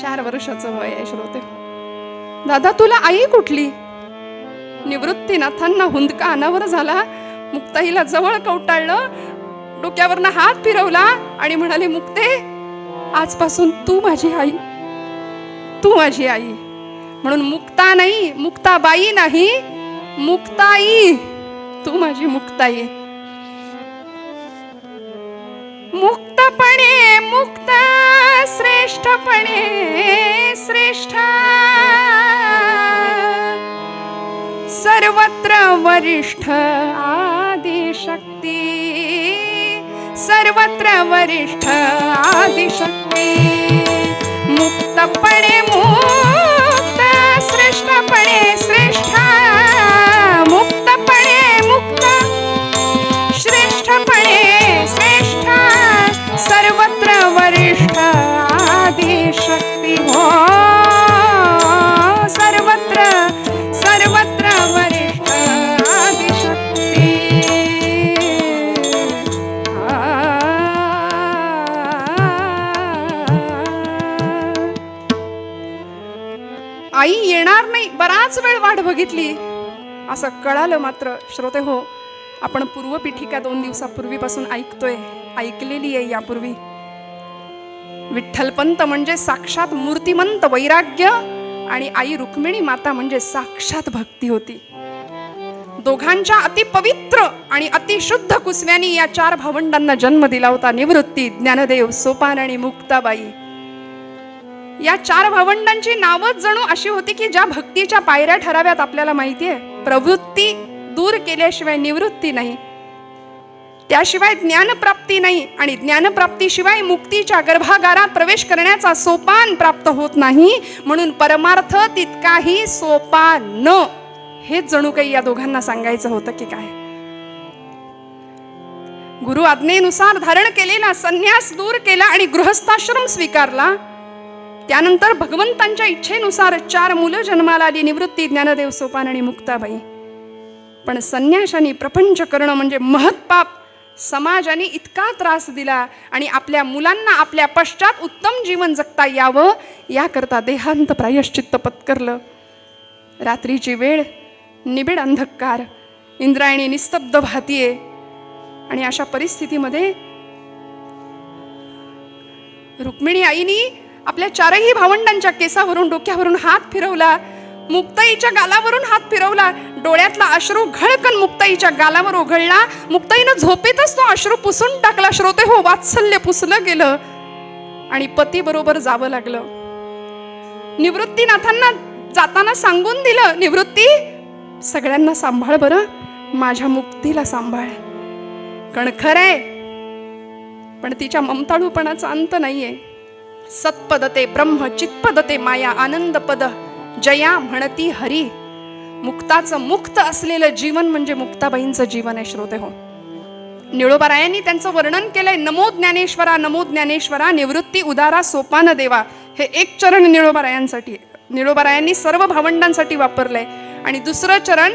4 वर्षाचं वय आहे श्रोते. दादा तुला आई कुठली? निवृत्तीनाथांना हुंदका अनावर झाला. मुक्ताईला जवळ कवटाळलं, डोक्यावरनं हात फिरवला आणि म्हणाले, मुक्ते आजपासून तू माझी आई, तू माझी आई. म्हणून मुक्ता नाही, मुक्ताबाई नाही, मुक्ताई. तू माझी मुक्ताई. मुक्तपणे मुक्त, श्रेष्ठपणे श्रेष्ठ, सर्वत्र वरिष्ठ आदिशक्ती, सर्वत्र वरिष्ठ आदिशक्ती. मुक्तपणे मुक्त, श्रेष्ठपणे श्रेष्ठ, मुक्तपणे मुक्त, श्रेष्ठपणे श्रेष्ठ, सर्वत्र वरिष्ठ आदिशक्ती. हो सर्वत्र सर्वत्र वरिष्ठ आदिशक्ती. आई येणार नाही, बराच वेळ वाट बघितली असं कळालं. मात्र श्रोते हो, आपण पूर्वपीठिका 2 दिवसापूर्वीपासून ऐकतोय, ऐकलेली आहे यापूर्वी. विठ्ठलपंत म्हणजे साक्षात मूर्तिमंत वैराग्य आणि आई रुक्मिणी माता म्हणजे साक्षात भक्ती होती. दोघांच्या अतिपवित्र आणि अतिशुद्ध कुसव्यांनी या 4 भावंडांना जन्म दिला होता. निवृत्ती, ज्ञानदेव, सोपान आणि मुक्ताबाई. या 4 भावंडांची नावच जणू अशी होती की ज्या भक्तीच्या पायऱ्या ठराव्यात. आपल्याला माहितीये, प्रवृत्ती दूर केल्याशिवाय निवृत्ती नाही, त्याशिवाय ज्ञानप्राप्ती नाही आणि ज्ञानप्राप्तीशिवाय मुक्तीच्या गर्भागारात प्रवेश करण्याचा सोपान प्राप्त होत नाही. म्हणून परमार्थ तितकाही सोपान, हेच जणू काही या दोघांना सांगायचं होतं की काय. गुरु आज्ञेनुसार धारण केलेला संन्यास दूर केला आणि गृहस्थाश्रम स्वीकारला. त्यानंतर भगवंतांच्या इच्छेनुसार 4 मुलं जन्माला आली, निवृत्ती, ज्ञानदेव, सोपान आणि मुक्ताबाई. पण संन्याशाने प्रपंच करणं म्हणजे महत्पाप. समाजाने इतका त्रास दिला आणि आपल्या मुलांना आपल्या पश्चात उत्तम जीवन जगता यावं याकरता देहांत प्रायश्चित्त पत्करलं. रात्रीची वेळ, निबिड अंधकार, इंद्रायणी निस्तब्ध भातीये आणि अशा परिस्थितीमध्ये रुक्मिणी आईनी आपल्या 4ही भावंडांच्या केसावरून, डोक्यावरून हात फिरवला. मुक्ताईच्या गालावरून हात फिरवला. डोळ्यातला अश्रू घळकन मुक्ताईच्या गालावर ओघळला. मुक्ताईनं झोपेतच तो अश्रू पुसून टाकला. श्रोते हो, वात्सल्य पुसलं गेलं आणि पती बरोबर जावं लागलं. निवृत्तीनाथांना जाताना सांगून दिलं, निवृत्ती सगळ्यांना सांभाळ बरं, माझ्या मुक्तीला सांभाळ. कणखर आहे पण तिच्या ममताळूपणाचा अंत नाहीये. सत्पदते ब्रह्म, चित्पदते माया, आनंद पद जया म्हणती हरी. मुक्ताचं मुक्त असलेलं जीवन म्हणजे मुक्ताबाईंचं जीवन आहे. श्रोते हो, निळोबारायांनी त्यांचं वर्णन केलंय. नमो ज्ञानेश्वरा, नमो ज्ञानेश्वरा, निवृत्ती उदारा सोपान देवा. हे 1 चरण निळोबारायांसाठी, निळोबारायांनी सर्व भावंडांसाठी वापरलंय. आणि 2रं चरण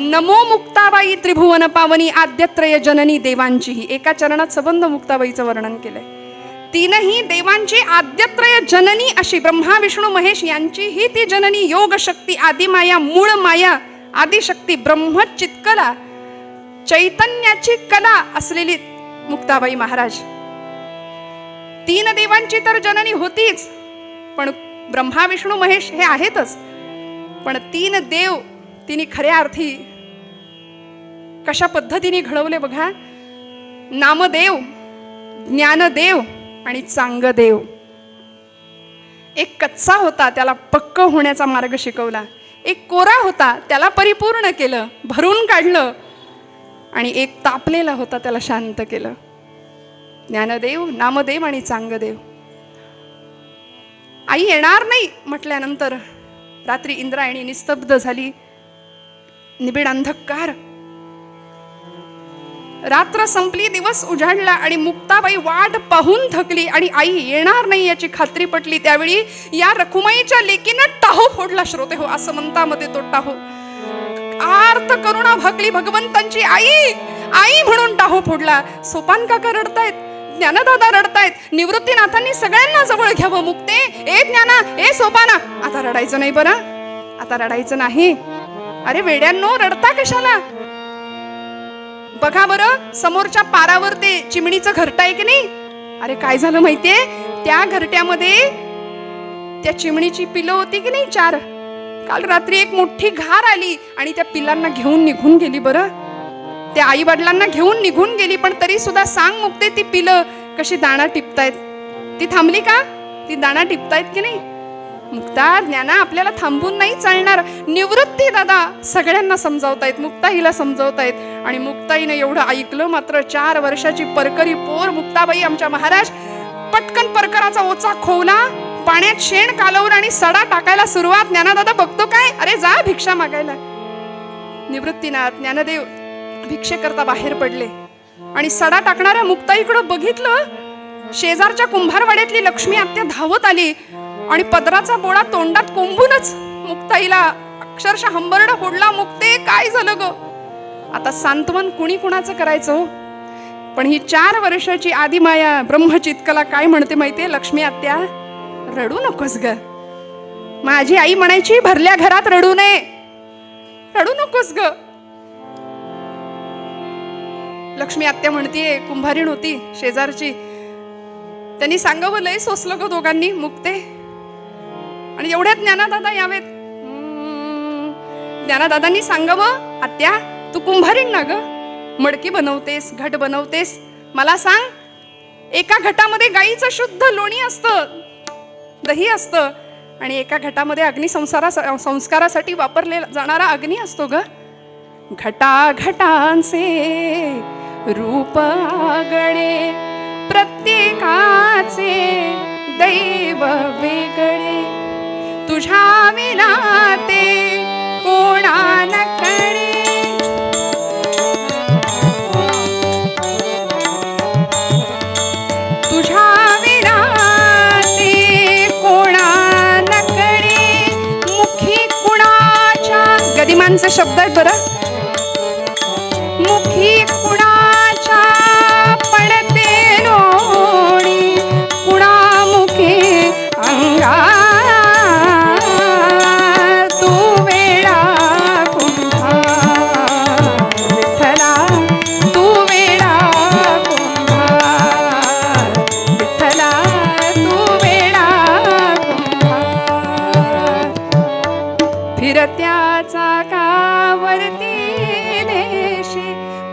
नमो मुक्ताबाई त्रिभुवन पावनी आद्यत्रय जननी देवांचीही. एका चरणात सबंध मुक्ताबाईचं वर्णन केलंय. 3ही देवांची आद्यत्रय जननी अशी ब्रह्मा विष्णू महेश यांचीही ती जननी, योग शक्ती, आदिमाया, मूळ माया, आदिशक्ती, ब्रह्म चित्कला, चैतन्याची कला असलेली मुक्ताबाई महाराज. 3 देवांची तर जननी होतीच, पण ब्रह्मा विष्णू महेश हे आहेतच. पण 3 देव तिने खऱ्या अर्थी कशा पद्धतीने घडवले बघा. नामदेव, ज्ञानदेव आणि चांगदेव. एक कच्चा होता, त्याला पक्क होण्याचा मार्ग शिकवला. एक कोरा होता, त्याला परिपूर्ण केलं, भरून काढलं. आणि एक तापलेला होता, त्याला शांत केलं. ज्ञानदेव, नामदेव आणि चांगदेव. आई येणार नाही म्हटल्यानंतर रात्री इंद्रायणी निस्तब्ध झाली. निबिड अंधकार. रात्र संपली, दिवस उजाडला आणि मुक्ताबाई वाट पाहून थकली आणि आई येणार नाही याची खात्री पटली. त्यावेळी या रखुमाईच्या लेकीनं टाहो फोडला. श्रोते हो, असं म्हणतामध्ये तो टाहो. आर्त करुणा भाकली भगवंतांची. आई आई म्हणून टाहो फोडला. सोपान काका रडतायत, ज्ञानदादा रडतायत. निवृत्तीनाथांनी सगळ्यांना जवळ घ्यावं. मुक्ते, ए ज्ञाना, ए सोपाना. आता रडायचं नाही बरं, आता रडायचं नाही. अरे वेड्यांनो, रडता कशाला? बघा बरं, समोरच्या पारावर ते चिमणीचं घरटं आहे की नाही. अरे काय झालं माहितीये, त्या घरट्यामध्ये त्या चिमणीची पिलं होती की नाही 4. काल रात्री एक मोठी घार आली आणि त्या पिलांना घेऊन निघून गेली. बरं, त्या आई वडिलांना घेऊन निघून गेली. पण तरी सुद्धा सांग मुक्ते, ती पिलं कशी दाणा टिपतायत. ती थांबली का? ती दाणा टिपतायत की नाही? मुक्ता, ज्ञाना, आपल्याला थांबून नाही चालणार. निवृत्ती दादा सगळ्यांना समजावतायत, मुक्ताईला समजावतायत. आणि मुक्ताईने एवढं ऐकलं. मात्र 4 वर्षाची परकरी पोर मुक्ताबाई आमच्या महाराज पटकन परकराचा ओचा खोवला, पाण्यात शेण कालवून आणि सडा टाकायला सुरुवात. ज्ञानदादा बघतो काय, अरे जा भिक्षा मागायला. निवृत्तीनाथ, ज्ञानदेव भिक्षे करता बाहेर पडले आणि सडा टाकणाऱ्या मुक्ताईकडं बघितलं. शेजारच्या कुंभारवाड्यातली लक्ष्मी आत्या धावत आली आणि पदराचा बोळा तोंडात कोंबूनच मुक्ताईला अक्षरशः हंबरडा फोडला. मुक्ते, काय झालं ग? आता सांत्वन कुणी कुणाचं करायचं? पण ही 4 वर्षाची आदिमाया ब्रह्मचितकला काय म्हणते माहितीये? लक्ष्मी आत्या, रडू नकोस ग. माझी आई म्हणायची, भरल्या घरात रडू नये, रडू नकोस ग. लक्ष्मी आत्या म्हणतीये, कुंभारीण होती शेजारची, त्यांनी सांगावं, लय सोसलं ग दोघांनी. मुक्ते आणि एवढ्यात ज्ञानदादा यावेत. ज्ञानदादांनी सांगावं, आत्या तू कुंभारीण ना ग, मडकी बनवतेस, घट बनवतेस. मला सांग, एका घटामध्ये गाईचं शुद्ध लोणी असतं, दही असतं, आणि एका घटामध्ये संस्कारासाठी वापरलेला जाणारा अग्नी असतो ग. घटा घटांचे रूप आगळे, प्रत्येकाचे दैव वेगळे. तुझ्या विना ते कोणा न कळे, तुझ्या विना ते कोणा न कळे. मुखी कुणाच्या, गदिमांचे शब्द आहेत बरं. मुखी कुणाच्या पडते लोणी, कुणामुखी अंगा तू वेळा कुंभार. विठ्ठला तू वेळा कुंभार, विठ्ठला तू वेळा कुंभार. फिरत्या चाकावरती देशी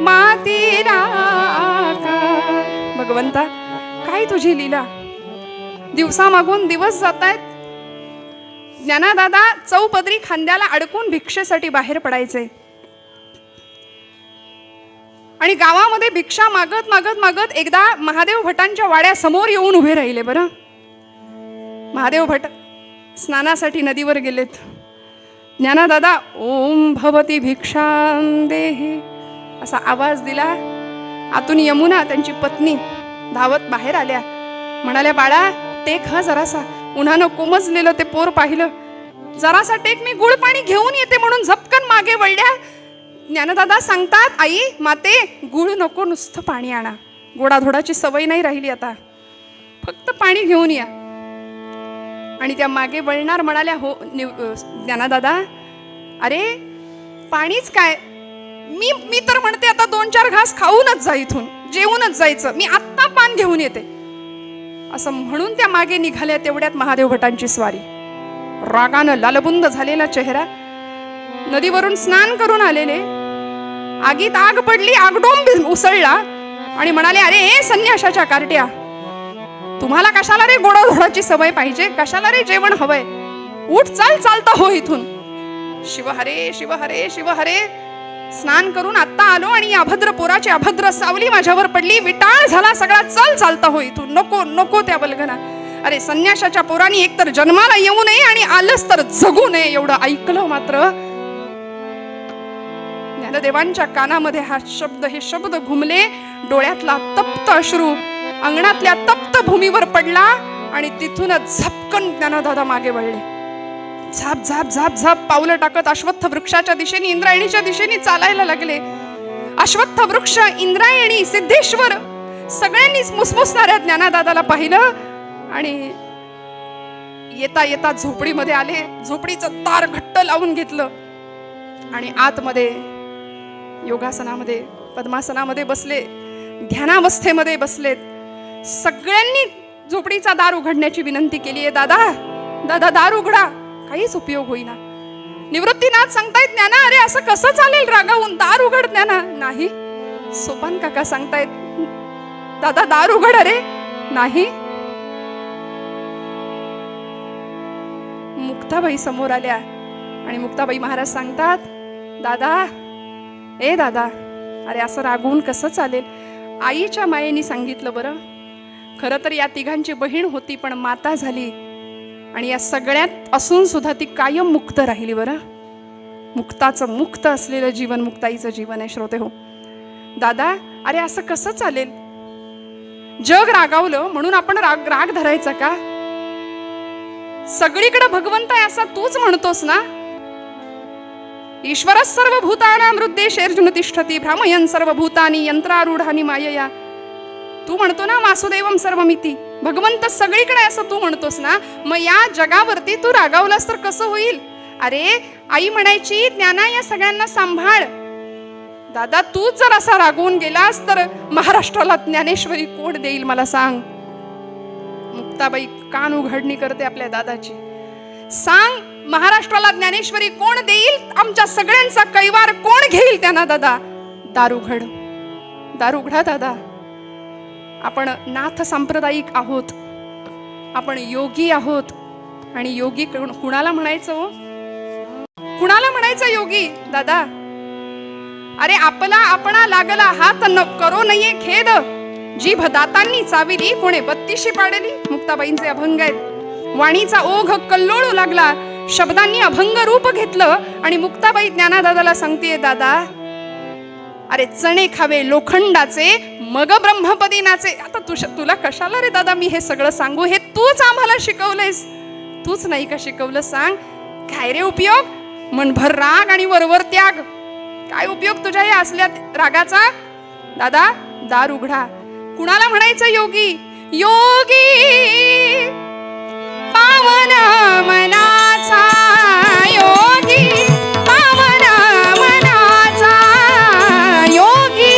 मातीला आकार. भगवंता, काय तुझी लीला. दिवसा मागून दिवस जातायत. ज्ञानदादा चौपदरी खांद्याला अडकून भिक्षेसाठी बाहेर पडायचे आणि गावामध्ये भिक्षा मागत मागत मागत एकदा महादेव भटांच्या वाड्यासमोर येऊन उभे राहिले. बरं, महादेव भट स्नानासाठी नदीवर गेलेत. ज्ञानदादा ओम भवती भिक्षां देहि असा आवाज दिला. आतून यमुना त्यांची पत्नी धावत बाहेर आल्या. म्हणाल्या, बाळा टेक हा जरासा. उन्हानं कोमजलेलं ते पोर पाहिलं. जरासा टेक, मी गुळ पाणी घेऊन येते म्हणून झपकन मागे वळल्या. ज्ञानदादा सांगतात, आई माते, गुळ नको, नुसतं पाणी आणा. गोडाधोडाची सवय नाही राहिली आता, फक्त पाणी घेऊन या. आणि त्या मागे वळणार म्हणाल्या, हो ज्ञानदादा, अरे पाणीच काय, मी तर म्हणते आता 2-4 घास खाऊनच जा, इथून जेवूनच जायचं, मी आत्ता पान घेऊन येते. असं म्हणून त्या मागे निघाल्या. तेवढ्यात महादेव भटांची स्वारी. रागानं लालबुंद झालेला चेहरा, नदीवरून स्नान करून आलेले, आगीत आग पडली, आगडोंब उसळला आणि म्हणाले, अरे संन्याशाच्या कार्ट्या, तुम्हाला कशाला रे गोडाधोडाची सवय पाहिजे, कशाला रे जेवण हवंय, उठ चाल, चालता हो इथून. शिव हरे शिव हरे शिव हरे. स्नान करून आत्ता आलो आणि अभद्र पोराची अभद्र सावली माझ्यावर पडली, विटाळ झाला सगळा, चल चालता हो इथून, नको नको त्या बलगना. अरे संन्याशाच्या पोरांनी एकतर जन्माला येऊ नये आणि आलंच तर जगू नये, एवढं ऐकलं मात्र ज्ञानदेवांच्या कानामध्ये हे शब्द घुमले. डोळ्यातला तप्त अश्रू अंगणातल्या तप्त भूमीवर पडला आणि तिथूनच झपकन ज्ञानदादा मागे वळले. झाप झाप झाप झाप पावलं टाकत अश्वत्थ वृक्षाच्या दिशेने, इंद्रायणीच्या दिशेने चालायला लागले. अश्वत्थ वृक्ष, इंद्रायणी, सिद्धेश्वर सगळ्यांनीच मुसमुसणाऱ्या ज्ञानदादाला पाहिलं आणि येता येता झोपडीमध्ये आले. झोपडीचं दार घट्ट लावून घेतलं आणि आतमध्ये योगासनामध्ये, पद्मासनामध्ये बसले, ध्यानावस्थेमध्ये बसलेत. सगळ्यांनी झोपडीचा दार उघडण्याची विनंती केली आहे. दादा दादा दार उघडा, काहीच उपयोग होईना. निवृत्तीनाथ सांगतायत, ज्ञाना अरे असं कसं चालेल रागावून, दार उघड ज्ञाना. नाही. सोपान काका सांगतायत, दादा दार उघड, अरे नाही. मुक्ताबाई समोर आल्या आणि मुक्ताबाई महाराज सांगतात, दादा ए दादा, अरे असं रागवून कसं चालेल. आईच्या मायेनी सांगितलं बरं. खरं तर या तिघांची बहीण होती पण माता झाली आणि या सगळ्यात असून सुद्धा ती कायम मुक्त राहिली बरं. मुक्ताचं मुक्त असलेलं जीवन मुक्ताईचं जीवन आहे श्रोते हो. दादा अरे असं कसं चालेल, जग रागावलं म्हणून आपण राग धरायचा का. सगळीकडे भगवंत आहे असा तूच म्हणतोस ना. ईश्वर सर्वभूतानां हृद्देशेर्जुन तिष्ठति भ्रामयन् सर्वभूतानि यंत्रारूढानि मायया. तू म्हणतो ना वासुदेवम सर्वमिती, भगवंत सगळीकडे असं तू म्हणतोस ना. मग या जगावरती तू रागावलास तर कसं होईल. अरे आई म्हणायची, ज्ञाना या सगळ्यांना सांभाळ. दादा तूच जर असा रागवून गेलास तर महाराष्ट्राला ज्ञानेश्वरी कोण देईल मला सांग. मुक्ताबाई कान उघडणी करते आपल्या दादाची. सांग महाराष्ट्राला ज्ञानेश्वरी कोण देईल, आमच्या सगळ्यांचा कैवार कोण घेईल त्यांना. दादा दार उघड, दार उघडा दादा. आपण नाथ सांप्रदायिक आहोत, आपण योगी आहोत. आणि योगी कुणाला म्हणायचं हो, कुणाला म्हणायचं योगी. दादा अरे आपला आपणा लागला हात न करो नये खेद, जीभ दातांनी चाविली कोणे बत्तीशी पाडली. मुक्ताबाईंचे अभंग आहेत. वाणीचा ओघ कल्लोळू लागला, शब्दांनी अभंग रूप घेतलं आणि मुक्ताबाई ज्ञानदादाला सांगतेय, दादा अरे चणे खावे लोखंडाचे मग ब्रह्मपदी नाचे. आता तुला कशाला रे दादा मी हे सगळं सांगू, हे तूच आम्हाला शिकवलंयस. तूच नाही का शिकवलं सांग. काय रे उपयोग, मनभर राग आणि वरवर त्याग. काय उपयोग तुझ्या या असल्या रागाचा. दादा दार उघडा. कुणाला म्हणायचं योगी. योगी पावन मनाचा, योगी पावन मनाचा, योगी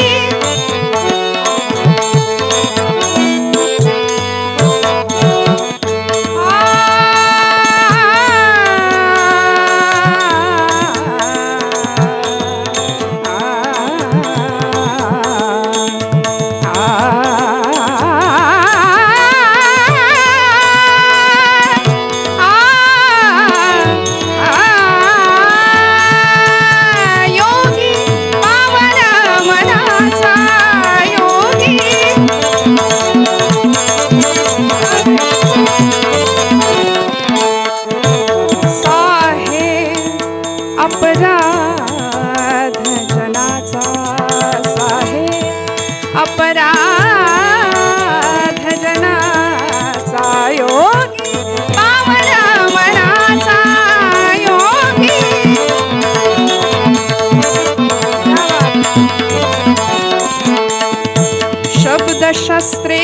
शस्त्रे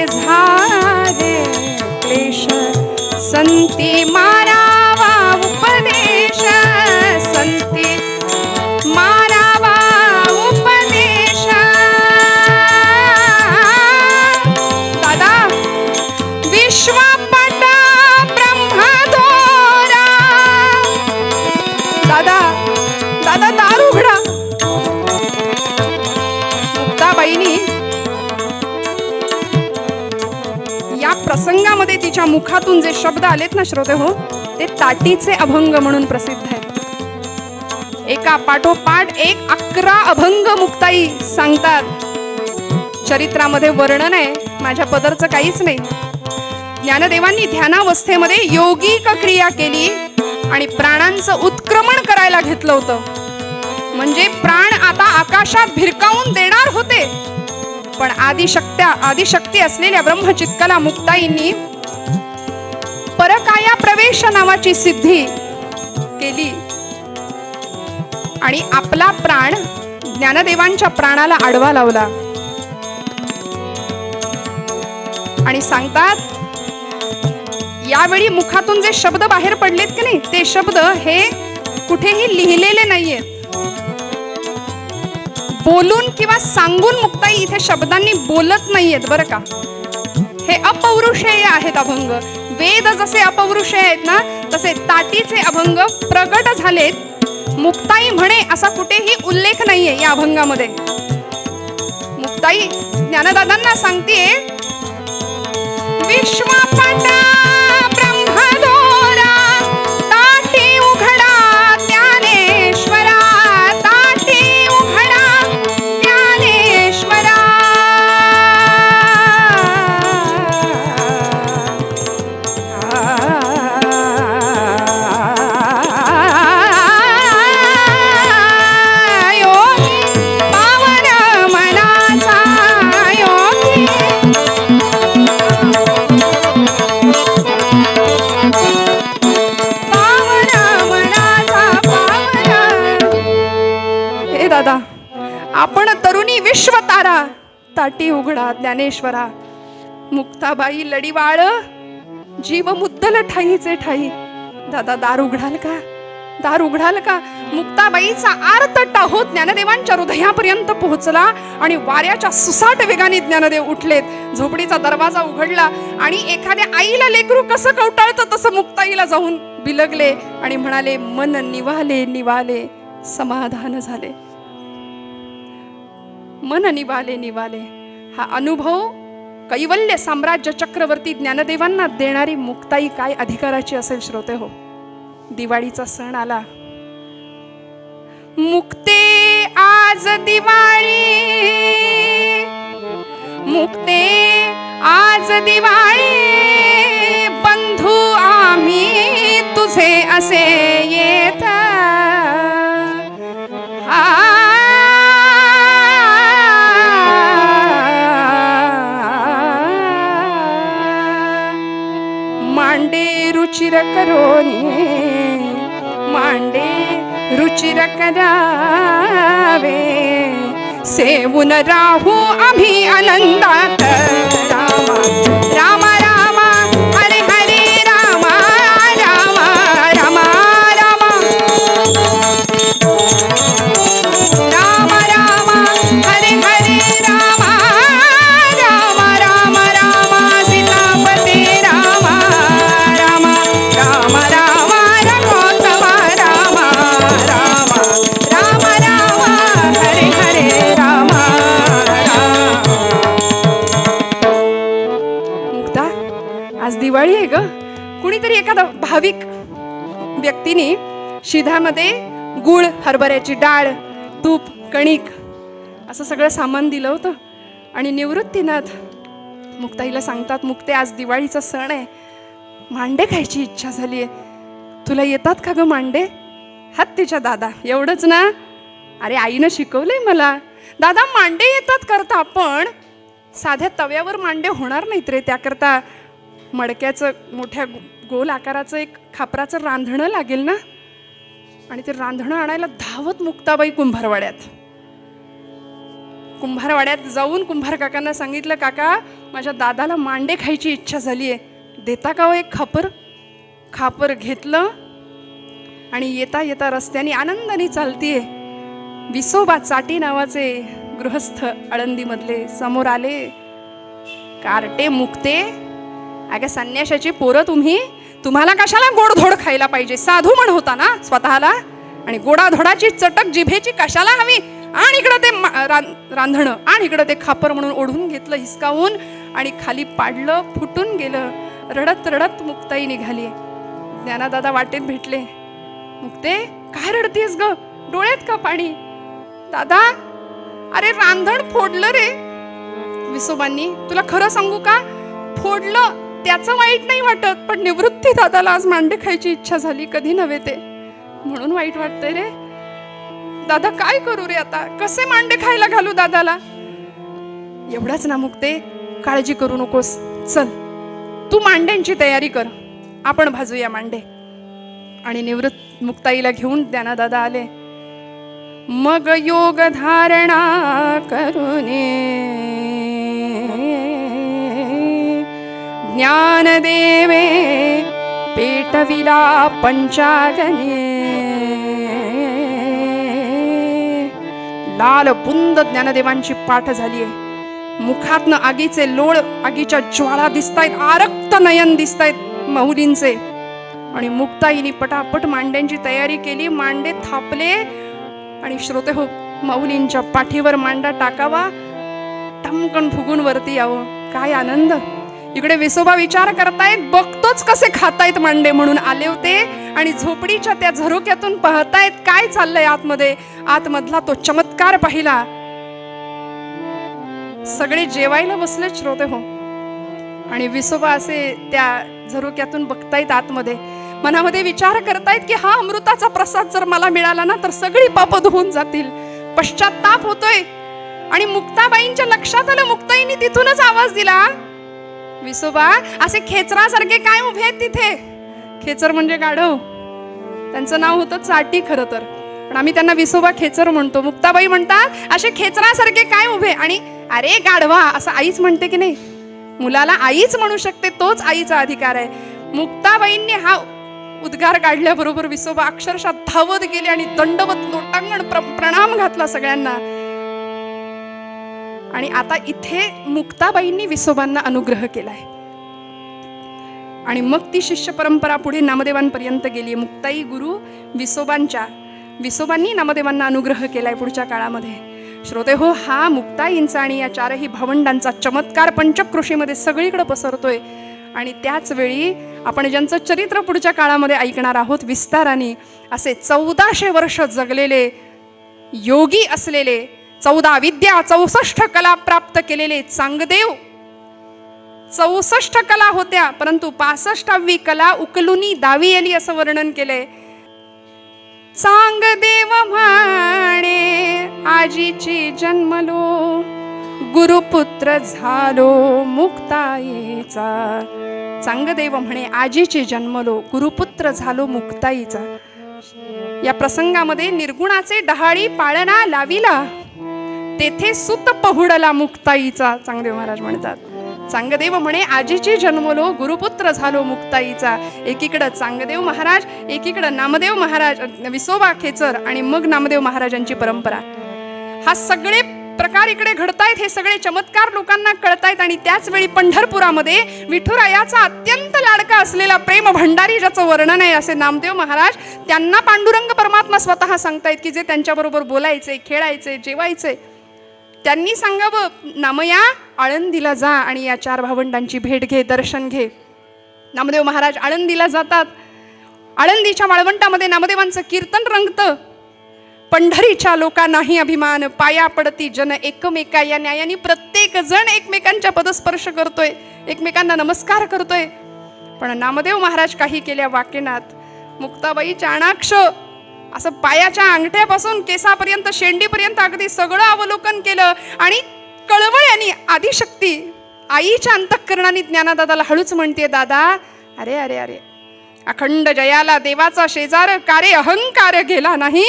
झाले क्लेश, संती मारावा उपदेश, संती प्रसंगामध्ये तिच्या मुखातून जे शब्द आलेत ना श्रोते हो, ते ताटीचे अभंग म्हणून प्रसिद्ध आहेत. एका पाठोपाठ एक 11 अभंग मुक्ताई सांगतात. चरित्रामध्ये वर्णन आहे, माझ्या पदरचं काहीच नाही. ज्ञानदेवांनी ध्यानावस्थेमध्ये योगिक क्रिया केली आणि प्राणांचं उत्क्रमण करायला घेतलं होतं. म्हणजे प्राण आता आकाशात भिरकावून देणार होते, पण आदिशक्ती असलेल्या ब्रह्मचित्कला मुक्ताईंनी परकाया प्रवेश नावाची सिद्धी केली आणि आपला प्राण ज्ञानदेवांच्या प्राणाला आडवा लावला. आणि सांगतात, यावेळी मुखातून जे शब्द बाहेर पडलेत की नाही, ते शब्द हे कुठेही लिहिलेले नाहीयेत. बोलून किंवा सांगून मुक्ताई इथे शब्दांनी बोलत नाहीयेत बरं का. हे अपौरुषेय आहेत अभंग. वेद जसे अपौरुषेय आहेत ना, तसे ताटीचे अभंग प्रगट झालेत. मुक्ताई म्हणे असा कुठेही उल्लेख नाहीये या अभंगामध्ये. मुक्ताई ज्ञानदादांना सांगतेय, विश्वपटा ब्रह्मदोरा ताटी उघडा ज्ञानेश्वरा, ताटी उघडा ज्ञानेश्वरा. योगी पावन मनाचा योगी, दादा आपण तरुणी विश्वतारा ताटी उघडा ज्ञानेश्वरा. मुक्ताबाई लढीवाळ जीव मुद्दल ठाईचे ठाई. दादा दार उघडाल का, दार उघडाल का. मुक्ताबाईचा आर्त टाहो ज्ञानदेवांच्या हृदयापर्यंत पोहोचला आणि वाऱ्याच्या सुसाट वेगाने ज्ञानदेव उठलेत. झोपडीचा दरवाजा उघडला आणि एखाद्या आईला लेकरू कसं कवटाळतं तसं मुक्ताईला जाऊन बिलगले आणि म्हणाले, मन निवाले निवाले समाधान झाले. मन निवाले निवाले. हा अनुभव कैवल्य साम्राज्य चक्रवर्ती ज्ञानदेवांना देणारी मुक्ताई काय अधिकाराची असेल श्रोते हो. दिवाळीचा सण आला. मुक्ते आज दिवाळी, मुक्ते आज दिवाळी, बंधू आम्ही तुझे असे येत. मांडे रुचिर करोनी, मांडे रुचिर करावे, सेवून राहू आम्ही आनंदात. रामा रामा रामा हरे हरे रामा रामा रामा रामा रामा रामा हरे हरे रामा रामा रामा रामा सीतापते रामा रामा रामा रामा रघोत्तमा रामा रामा रामा रामा हरे हरे रामा रामा. मुक्ता, आज दिवाळी आहे ग. कुणीतरी एखादा भाविक व्यक्तीने शिधामध्ये गुळ, हरभऱ्याची डाळ, तूप, कणिक असं सगळं सामान दिलं होतं आणि निवृत्तीनाथ मुक्ताईला सांगतात, मुक्ते आज दिवाळीचा सण आहे, मांडे खायची इच्छा झाली आहे, तुला येतात का ग मांडे. हात तिच्या दादा, एवढंच ना. अरे आईनं शिकवलंय मला. दादा मांडे येतात करता, पण साध्या तव्यावर मांडे होणार नाहीत रे. त्याकरता मडक्याचं मोठ्या गोल आकाराचं एक खापराचं रांधणं लागेल ना. आणि ते रांधणं आणायला धावत मुक्ताबाई कुंभारवाड्यात जाऊन कुंभार काकांना सांगितलं, काका माझ्या दादाला मांडे खायची इच्छा झाली आहे, देता का हो एक खापर. खापर घेतलं आणि येता येता रस्त्याने आनंदाने चालतीये. विसोबा चाटी नावाचे गृहस्थ आळंदीमधले समोर आले. कार्टे मुक्ते, अगं संन्याशाची पोरं तुम्हाला कशाला गोडधोड खायला पाहिजे. साधू म्हण होता ना स्वतःला, आणि गोडाधोडाची चटक जिभेची कशाला हवी. आणि इकडं ते रांधणं आणि इकडं ते खापर म्हणून ओढून घेतलं हिसकावून आणि खाली पाडलं, फुटून गेलं. रडत रडत मुक्ताई निघाली. ज्ञानादादा वाटेत भेटले. मुक्ते, काय रडतीस ग? डोळ्यात का पाणी? दादा, अरे रांधण फोडलं रे विसोबांनी. तुला खरं सांगू का, फोडलं त्याचं वाईट नाही वाटत, पण निवृत्ती दादाला आज मांडे खायची इच्छा झाली, कधी नव्हे ते, म्हणून वाईट वाटतंय रे. दादा काय करू रे आता, कसे मांडे खायला घालू दादाला? एवढंच ना मुक्ते, काळजी करू नकोस, चल तू मांड्यांची तयारी कर, आपण भाजूया मांडे. आणि निवृत्त मुक्ताईला घेऊन ज्ञानदादा आले. मग योग धारणा करूने ज्ञानदेवे पेटविला पंचागने. लाल बुंद ज्ञानदेवांची पाठ झालीये. मुखातनं आगीचे लोळ, आगीच्या ज्वाळा दिसतायत, आरक्त नयन दिसतायत माऊलींचे. आणि मुक्ताईनी पटापट मांड्यांची तयारी केली. मांडे थापले आणि श्रोते हो, माऊलींच्या पाठीवर मांडा टाकावा, टमकन फुगून वरती यावं. काय आनंद. इकडे विसोबा विचार करतायत, बघतोच कसे खातायत मांडे म्हणून आले होते. आणि झोपडीच्या त्या झरोक्यातून पाहतायत काय चाललंय आतमध्ये. आतमधला तो चमत्कार पाहिला. सगळे जेवायला बसले श्रोते हो, आणि विसोबा असे त्या झरोक्यातून बघतायत आतमध्ये. मनामध्ये विचार करतायत की हा अमृताचा प्रसाद जर मला मिळाला ना तर सगळी पाप धुवून जातील. पश्चाताप होतोय. आणि मुक्ताबाईंच्या लक्षात आलं, मुक्ताईंनी तिथूनच आवाज दिला, विसोबा असे खेचरासारखे काय उभे आहेत तिथे? खेचर म्हणजे गाढव, त्यांचं नाव होतं चाटी खरं तर, पण आम्ही त्यांना विसोबा खेचर म्हणतो. मुक्ताबाई म्हणतात असे खेचरासारखे काय उभे? आणि अरे गाढवा असं आईच म्हणते की नाही, मुलाला आईच म्हणू शकते, तोच आईचा अधिकार आहे. मुक्ताबाईंनी हा उद्गार काढल्याबरोबर विसोबा अक्षरशः धावत गेले आणि दंडवत लोटांगण प्रणाम घातला सगळ्यांना. आणि आता इथे मुक्ताबाईंनी विसोबांना अनुग्रह केलाय. आणि मग ती शिष्य परंपरा पुढे नामदेवांपर्यंत गेली. मुक्ताई गुरु विसोबांनी नामदेवांना अनुग्रह केलाय पुढच्या काळामध्ये. श्रोते हो, हा मुक्ताईंचा आणि या चारही भावंडांचा चमत्कार पंचक्रोशीमध्ये सगळीकडे पसरतोय. आणि त्याच वेळी आपण ज्यांचं चरित्र पुढच्या काळामध्ये ऐकणार आहोत विस्ताराने, असे 1400 वर्ष जगलेले, योगी असलेले, 14 विद्या 64 कला प्राप्त केलेले चांगदेव. 64 कला होत्या, परंतु 65वी कला उकलुनी दावी आली असं वर्णन केलंय. चांगदेव म्हणे आजीची जन्मलो, गुरुपुत्र झालो मुक्ताईचा. चांगदेव म्हणे आजीची जन्मलो, गुरुपुत्र झालो मुक्ताईचा. या प्रसंगामध्ये निर्गुणाचे डहाळी पाळणा लाविला, तेथे सुत पहुडला मुक्ताईचा, चांगदेव महाराज म्हणतात. चांगदेव म्हणे आजीची जन्मलो, गुरुपुत्र झालो मुक्ताईचा. एकीकडं चांगदेव महाराज, एकीकडं नामदेव महाराज, विसोबा खेचर, आणि मग नामदेव महाराजांची परंपरा. हा सगळे प्रकार इकडे घडतायत, हे सगळे चमत्कार लोकांना कळतायत. आणि त्याच वेळी पंढरपुरामध्ये विठुरायाचा अत्यंत लाडका असलेला प्रेम भंडारी ज्याचं वर्णन आहे असे नामदेव महाराज, त्यांना पांडुरंग परमात्मा स्वतः सांगतायत की जे त्यांच्याबरोबर बोलायचे, खेळायचे, जेवायचे, त्यांनी सांगावं, नामया आळंदीला जा आणि या 4 भावंडांची भेट घे, दर्शन घे. नामदेव महाराज आळंदीला जातात. आळंदीच्या वाळवंटामध्ये नामदेवांचं कीर्तन रंगतं. पंढरीच्या लोकांनाही अभिमान, पाया पडती जन एकमेका. या न्यायाने प्रत्येक जण एकमेकांच्या पदस्पर्श करतोय, एकमेकांना नमस्कार करतोय. पण नामदेव महाराज काही केल्या वाकेनात. मुक्ताबाई चाणाक्ष असं पायाच्या अंगठ्यापासून केसापर्यंत, शेंडीपर्यंत अगदी सगळं अवलोकन केलं. आणि कळवळ्याने आदिशक्ती आईच्या अंतःकरणाने ज्ञानदादाला हळूच म्हणते, दादा अरे अरे अरे, अखंड जयाला देवाचा शेजार, कारे अहंकार गेला नाही.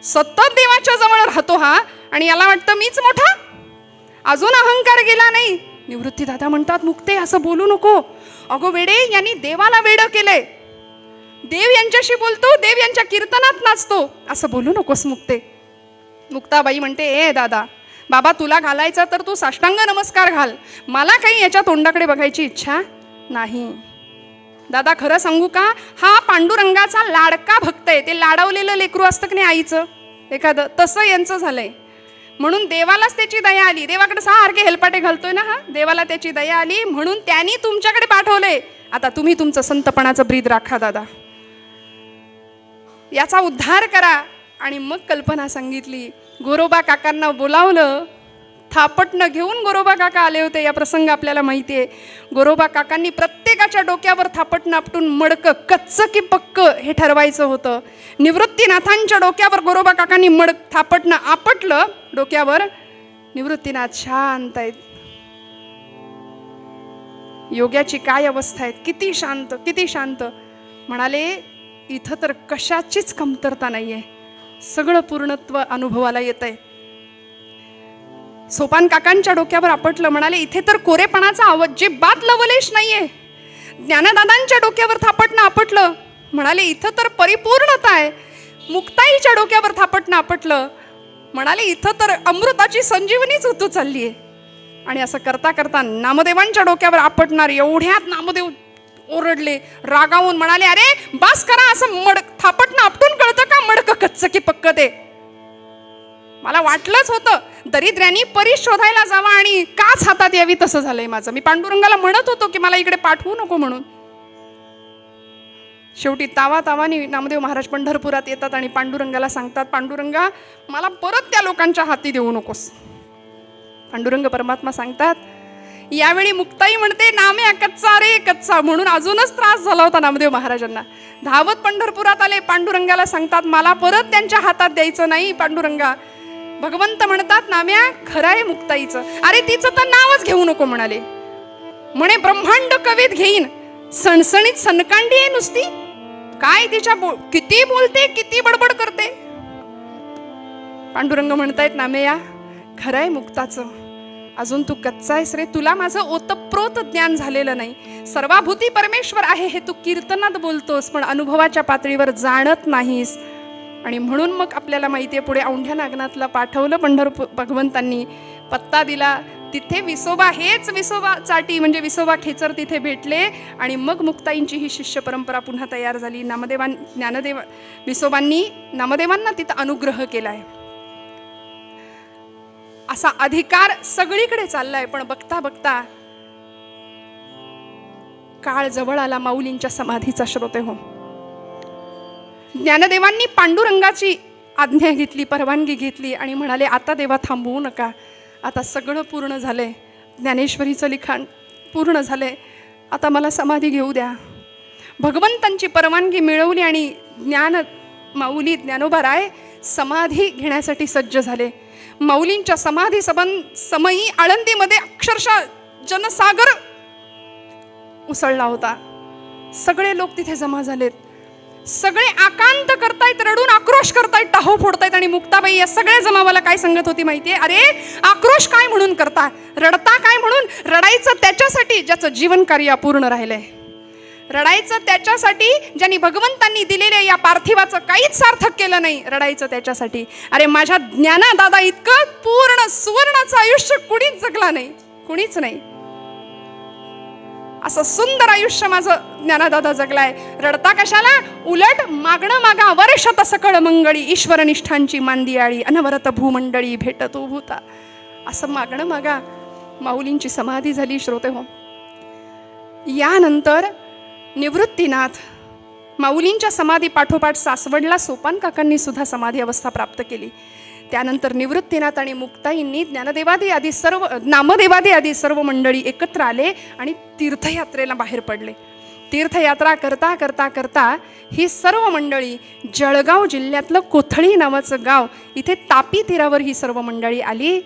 सतत देवाच्या जवळ राहतो हा, आणि याला वाटतं मीच मोठा, अजून अहंकार गेला नाही. निवृत्ती दादा म्हणतात, मुक्ते असं बोलू नको. अगो वेडे, यांनी देवाला वेड केलंय. देव यांच्याशी बोलतो, देव यांच्या कीर्तनात नाचतो, असं बोलू नकोस मुक्ते. मुक्ताबाई म्हणते, ए दादा, बाबा तुला घालायचा तर तू साष्टांग नमस्कार घाल, मला काही याच्या तोंडाकडे बघायची इच्छा नाही. दादा खरं सांगू का, हा पांडुरंगाचा लाडका भक्त आहे. ते लाडवलेलं लेकरू असतं की नाही आईचं एखादं, तसं यांचं झालंय. म्हणून देवालाच त्याची दया आली. देवाकडे सारखे हेलपाटे घालतोय ना, हा देवाला त्याची दया आली म्हणून त्यांनी तुमच्याकडे पाठवले. आता तुम्ही तुमचं संतपणाचं ब्रीद राखा दादा, याचा उद्धार करा. आणि मग कल्पना सांगितली. गोरोबा काकांना बोलावलं, थापटणं घेऊन गोरोबा काका आले होते. या प्रसंग आपल्याला माहिती आहे. गोरोबा काकांनी प्रत्येकाच्या डोक्यावर थापटणं आपटून मडकं कच्चं की पक्क हे ठरवायचं होतं. निवृत्तीनाथांच्या डोक्यावर गोरोबा काकांनी थापटणं आपटलं डोक्यावर. निवृत्तीनाथ शांत आहेत. योग्याची काय अवस्था आहे, किती शांत, किती शांत. म्हणाले इथं तर कशाचीच कमतरता नाहीये, सगळं पूर्णत्व अनुभवाला येत आहे. सोपान काकांच्या डोक्यावर आपटलं. म्हणाले इथे तर कोरेपणाचा अजिबात लवलेश नाहीये. ज्ञानदादांच्या डोक्यावर थापटणं आपटलं. म्हणाले इथं तर परिपूर्णता आहे. मुक्ताईच्या डोक्यावर थापटणं आपटलं. म्हणाले इथं तर अमृताची संजीवनीच उतू चालली आहे. आणि असं करता करता नामदेवांच्या डोक्यावर आपटणार एवढ्यात नामदेव ओरडले रागावून. म्हणाले अरे बास करा, असं थापटणं आपटून कळतं का मडकं कच्चं की पक्क ते. मला वाटलंच होतं दरिद्र्यांनी परी शोधायला जावा आणि काच हातात यावी, तसं झालंय माझं. मी पांडुरंगाला म्हणत होतो की मला इकडे पाठवू नको म्हणून. शेवटी तावातावानी नामदेव महाराज पंढरपुरात येतात आणि पांडुरंगाला सांगतात, पांडुरंगा मला परत त्या लोकांच्या हाती देऊ नकोस. पांडुरंग परमात्मा सांगतात. यावेळी मुक्ताई म्हणते नाम्या कच्चा रे कच्चा, म्हणून अजूनच त्रास झाला होता नामदेव महाराजांना. धावत पंढरपुरात आले, पांडुरंगाला सांगतात मला परत त्यांच्या हातात द्यायचं नाही. पांडुरंगा भगवंत म्हणतात नाम्या खरं आहे मुक्ताईचं. अरे तिचं तर नावच घेऊ नको म्हणाले. म्हणे ब्रह्मांड कवीत घेईन, सणसणीत सनकांडी आहे नुसती. काय तिच्या किती बोलते, किती बडबड करते. पांडुरंग म्हणतायत नाम्या खरं आहे मुक्ताचं, अजून तू कच्चा आहेस रे. तुला माझं ओतप्रोत ज्ञान झालेलं नाही. सर्वाभूती परमेश्वर आहे हे तू कीर्तनात बोलतोस, पण अनुभवाच्या पातळीवर जाणत नाहीस. आणि म्हणून मग आपल्याला माहिती आहे पुढे औंढ्या नागनाथला पाठवलं पंढरपूर भगवंतांनी, पत्ता दिला. तिथे विसोबा हेच विसोबा चाटी म्हणजे विसोबा खेचर तिथे भेटले. आणि मग मुक्ताईंची ही शिष्य परंपरा पुन्हा तयार झाली. विसोबांनी नामदेवांना तिथं अनुग्रह केलाय. असा अधिकार सगळीकडे चाललाय. पण बघता बघता काळ जवळ आला माऊलींच्या समाधीचा. श्रोते हो, ज्ञानदेवांनी पांडुरंगाची आज्ञा घेतली, परवानगी घेतली आणि म्हणाले आता देवा थांबवू नका, आता सगळं पूर्ण झालंय, ज्ञानेश्वरीचं लिखाण पूर्ण झालंय, आता मला समाधी घेऊ द्या. भगवंतांची परवानगी मिळवली आणि माऊली ज्ञानोबा राय समाधी घेण्यासाठी सज्ज झाले. माऊलींच्या समाधी समयी आळंदीमध्ये अक्षरशः जनसागर उसळला होता. सगळे लोक तिथे जमा झालेत. सगळे आकांत करतायत, रडून आक्रोश करतायत, टाहो फोडतायत. आणि मुक्ताबाई या सगळ्या जमावाला काय सांगत होती माहितीये? अरे आक्रोश काय म्हणून करता, रडता काय म्हणून? रडायचं त्याच्यासाठी ज्याचं जीवन कार्य अपूर्ण राहिलंय. रडायचं त्याच्यासाठी ज्यांनी भगवंतांनी दिलेल्या या पार्थिवाचं काहीच सार्थक केलं नाही. रडायचं त्याच्यासाठी अरे माझ्या ज्ञानदादा इतकं पूर्ण सुवर्णाचं आयुष्य कुणीच जगला नाही, कुणीच नाही. असं सुंदर आयुष्य माझं ज्ञानदादा जगलाय. रडता कशाला? उलट मागणं मागा वर्षत सकळ मंगळी, ईश्वरनिष्ठांची मांदियाळी, अनवरत भूमंडळी भेटतो भूता. असं मागणं मागा. माऊलींची समाधी झाली. श्रोते हो, यानंतर निवृत्तीनाथ माऊलींच्या समाधी पाठोपाठ सासवडला सोपान काकांनी सुद्धा समाधी अवस्था प्राप्त केली. त्यानंतर निवृत्तीनाथ आणि मुक्ताईंनी नामदेवादी आदी सर्व मंडळी एकत्र आले आणि तीर्थयात्रेला बाहेर पडले. तीर्थयात्रा करता करता करता ही सर्व मंडळी जळगाव जिल्ह्यातलं कोथळी नावाचं गाव, इथे तापी तीरावर ही सर्व मंडळी आली.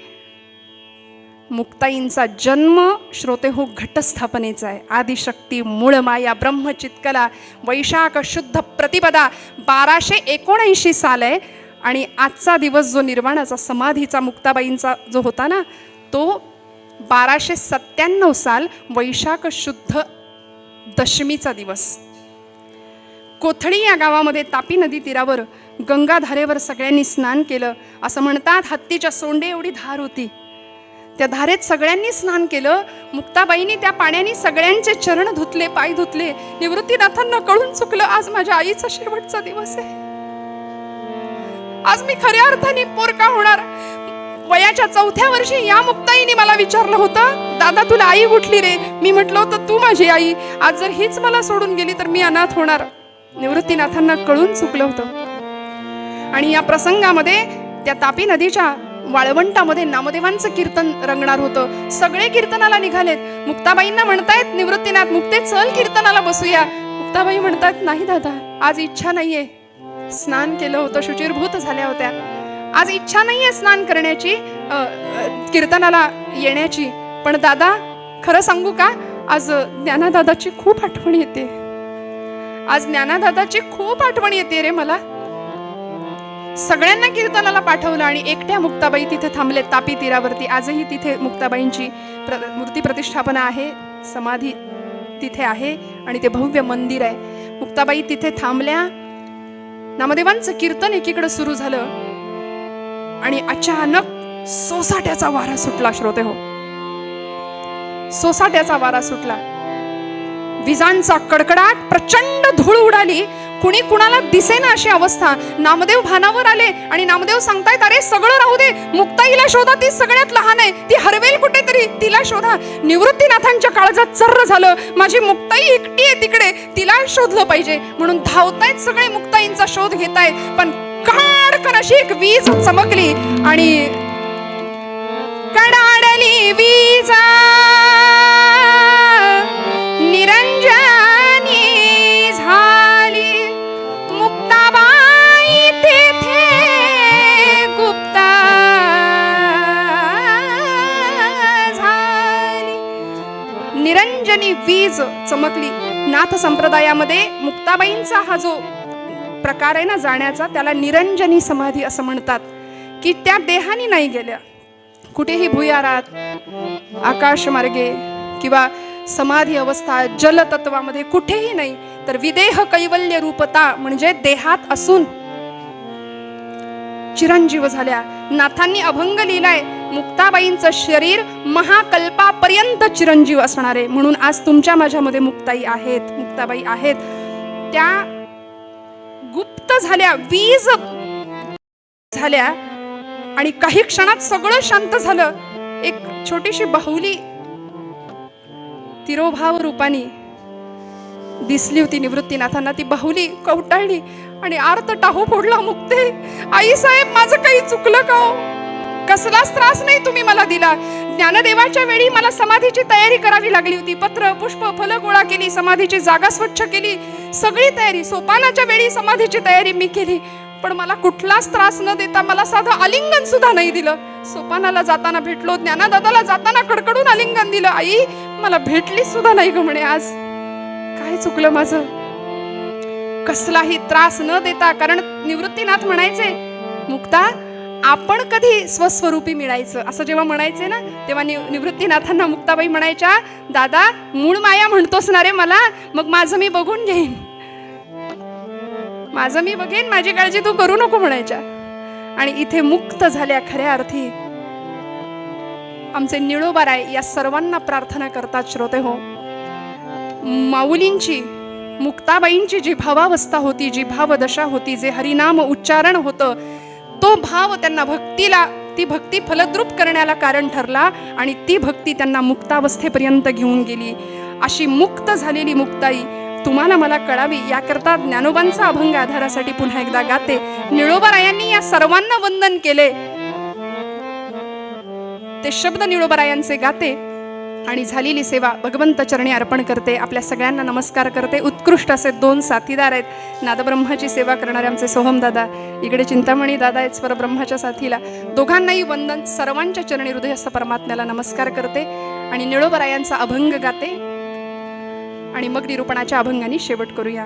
मुक्ताईंचा जन्म श्रोते हो घटस्थापनेचा आहे. आदिशक्ती मूळ माया ब्रह्मचित्कला वैशाख शुद्ध प्रतिपदा 1279 साल आहे. आणि आजचा दिवस जो निर्वाणाचा समाधीचा मुक्ताबाईंचा जो होता ना, तो 1297 साल वैशाख शुद्ध दशमीचा दिवस. कोथळी या गावामध्ये तापी नदी तीरावर गंगाधारेवर सगळ्यांनी स्नान केलं. असं म्हणतात हत्तीच्या सोंडे एवढी धार होती, त्या धारेत सगळ्यांनी स्नान केलं. मुक्ताबाईंनी त्या पाण्याने सगळ्यांचे चरण धुतले, पाय धुतले. निवृत्तीनाथांना कळून चुकलं आज माझ्या आईचा शेवटचा दिवस आहे, आज मी खऱ्या अर्थाने पोरका होणार. वयाच्या 4थ्या वर्षी या मुक्ताईने मला विचारलं होतं, दादा तुला आई कुठली रे? मी म्हटलं होतं तू माझी आई. आज जर हीच मला सोडून गेली तर मी अनाथ होणार. निवृत्तीनाथांना कळून चुकलं होतं. आणि या प्रसंगामध्ये त्या तापी नदीच्या वाळवंटामध्ये नामदेवांचं कीर्तन रंगणार होतं. सगळे कीर्तनाला निघालेत. मुक्ताबाईंना म्हणतायत निवृत्तीनाथ, मुक्ते चल कीर्तनाला बसूया. मुक्ताबाई म्हणतात नाही दादा, आज इच्छा नाहीये. स्नान केलं होतं, शुचिरभूत झाल्या होत्या. आज इच्छा नाहीये स्नान करण्याची, कीर्तनाला येण्याची. पण दादा खरं सांगू का, आज ज्ञानादादाची खूप आठवण येते. आज ज्ञानादादाची खूप आठवण येते रे मला. सगळ्यांना कीर्तनाला पाठवलं आणि एकट्या मुक्ताबाई तिथे थांबले तापी तीरावरती. आजही तिथे मुक्ताबाईंची मूर्ती प्रतिष्ठापना आहे, समाधी तिथे आहे आणि ते भव्य मंदिर आहे. मुक्ताबाई तिथे थांबल्या. नामदेवांचं कीर्तन एकीकडे सुरू झालं आणि अचानक सोसाट्याचा वारा सुटला. श्रोते हो, सोसाट्याचा वारा सुटला. विजांचा कडकडाट, प्रचंड धूळ उडाली. कुणी कुणाला दिसेना अशी अवस्था. नामदेव भानावर आले आणि नामदेव सांगतायत, अरे सगळं राहू दे, मुक्ताईला शोधा, ती सगळ्यात लहान आहे, ती हरवेल कुठेतरी, तिला शोधा. निवृत्तीनाथांच्या काळजात चर्र झालं, माझी मुक्ताई एकटी आहे तिकडे, तिला शोधलं पाहिजे. म्हणून धावतायत सगळे, मुक्ताईंचा शोध घेतायत. पण काडकन अशी एक वीज चमकली आणि कडाडली वीजा निरंजनी झाली. मुक्ताबाई तेथे गुप्ता झाली. निरंजनी वीज चमकली. नाथ संप्रदायामध्ये मुक्ताबाईंचा हा जो प्रकार आहे ना जाण्याचा, त्याला निरंजनी समाधी असं म्हणतात. की त्या देहानी नाही गेल्या, कुठेही भुयारात, आकाशमार्गे किंवा समाधी अवस्था जलतत्वामध्ये कुठेही नाही, तर विदेह कैवल्य रूपता म्हणजे देहात असून चिरंजीव झाल्या. नाथांनी अभंग लिहिलाय, मुक्ताबाईंचं शरीर महाकल्पापर्यंत चिरंजीव असणार आहे. म्हणून आज तुमच्या माझ्यामध्ये मुक्ताई आहेत, मुक्ताबाई आहेत. त्या गुप्त झाल्या, वीज झाल्या आणि काही क्षणात सगळं शांत झालं. एक छोटीशी बाहुली तिरोभाव रूपाने दिसली होती निवृत्तीनाथांना. ती बाहुली कवटाळली आणि आर्त टाहो फोडला. मुक्ते आई साहेब, माझं काही चुकलं का हो? कसलाच त्रास नाही तुम्ही मला दिला. ज्ञानदेवाच्या वेळी मला समाधीची तयारी करावी लागली होती. पत्र पुष्प फल गोळा केली, समाधीची जागा स्वच्छ केली, सगळी तयारी. सोपानाच्या वेळी समाधीची तयारी मी केली, पण मला कुठलाच त्रास न देता मला साधं आलिंगन सुद्धा नाही दिलं. सोपानाला जाताना भेटलो, ज्ञानदादाला जाताना कडकडून आलिंगन दिलं. आई मला भेटली सुद्धा नाही ग म्हणे. आज काय चुकलं माझं? कसलाही त्रास न देता. कारण निवृत्तीनाथ म्हणायचे, मुक्ता आपण कधी स्वस्वरूपी मिळायचं असं जेव्हा म्हणायचे ना, तेव्हा निवृत्तीनाथांना मुक्ताबाई म्हणायच्या, दादा मूळ माया म्हणतोस ना रे मला, मग माझं मी बघून घेईन, माझं मी बघेन, माझी काळजी तू करू नको म्हणायच्या. आणि इथे मुक्त झाल्या खऱ्या अर्थी. आमचे निळोबाराय या सर्वांना प्रार्थना करतात. श्रोते हो, माऊलींची मुक्ताबाईंची जी भावावस्था होती, जी भावदशा होती, जे हरिनाम उच्चारण होतं, तो भाव त्यांना भक्तीला, ती भक्ती फलद्रूप करण्याला कारण ठरला आणि ती भक्ती त्यांना मुक्तावस्थेपर्यंत घेऊन गेली. अशी मुक्त झालेली मुक्ताई तुम्हाला मला कळावी याकरता ज्ञानोबांचा अभंग आधारासाठी पुन्हा एकदा गाते. निळोबारायांनी या सर्वांना वंदन केले, ते शब्द निळोबारायांचे गाते आणि झालेली सेवा भगवंत चरणी अर्पण करते. आपल्या सगळ्यांना नमस्कार करते. उत्कृष्ट असे 2 साथीदार आहेत. नादब्रह्माची सेवा करणारे आमचे सोहम दादा, इकडे चिंतामणी दादा आहेत स्वरब्रह्माच्या साथीला. दोघांनाही वंदन. सर्वांच्या चरणी हृदयस्थ परमात्म्याला नमस्कार करते आणि निळोबारायांचा अभंग गाते आणि मग निरूपणाच्या अभंगाने शेवट करूया.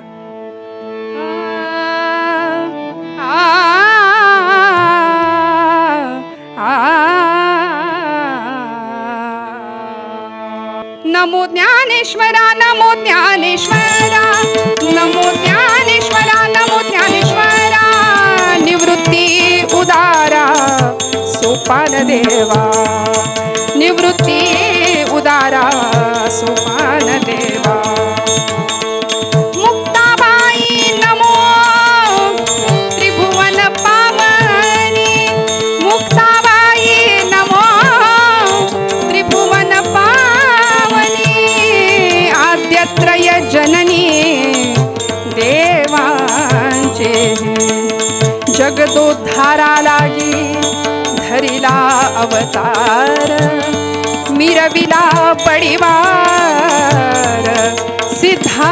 नमो ज्ञानेश्वरा, नमो ज्ञानेश्वरा, नमो ज्ञानेश्वरा, नमो ज्ञानेश्वरा. निवृत्ती उदारा सोपान देवा, निवृत्ती उदारा सोपान देवा. मुक्ताबाई नमो त्रिभुवन पावनी, मुक्ताबाई तुझे जगदोद्धारा लागी धरिला अवतार मिरविला पडिवार सिद्धाईचा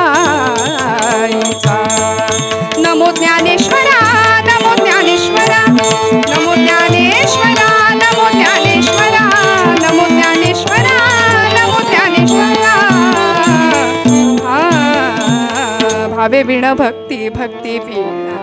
नमो ज्ञानेश्वरा नमो ज्ञानेश्वरा नमो ज्ञानेश्वरा नमो ज्ञानेश्वरा नमो ज्ञानेश्वरा नमो ज्ञानेश्वरा भावे विण भक्ती भक्ती विण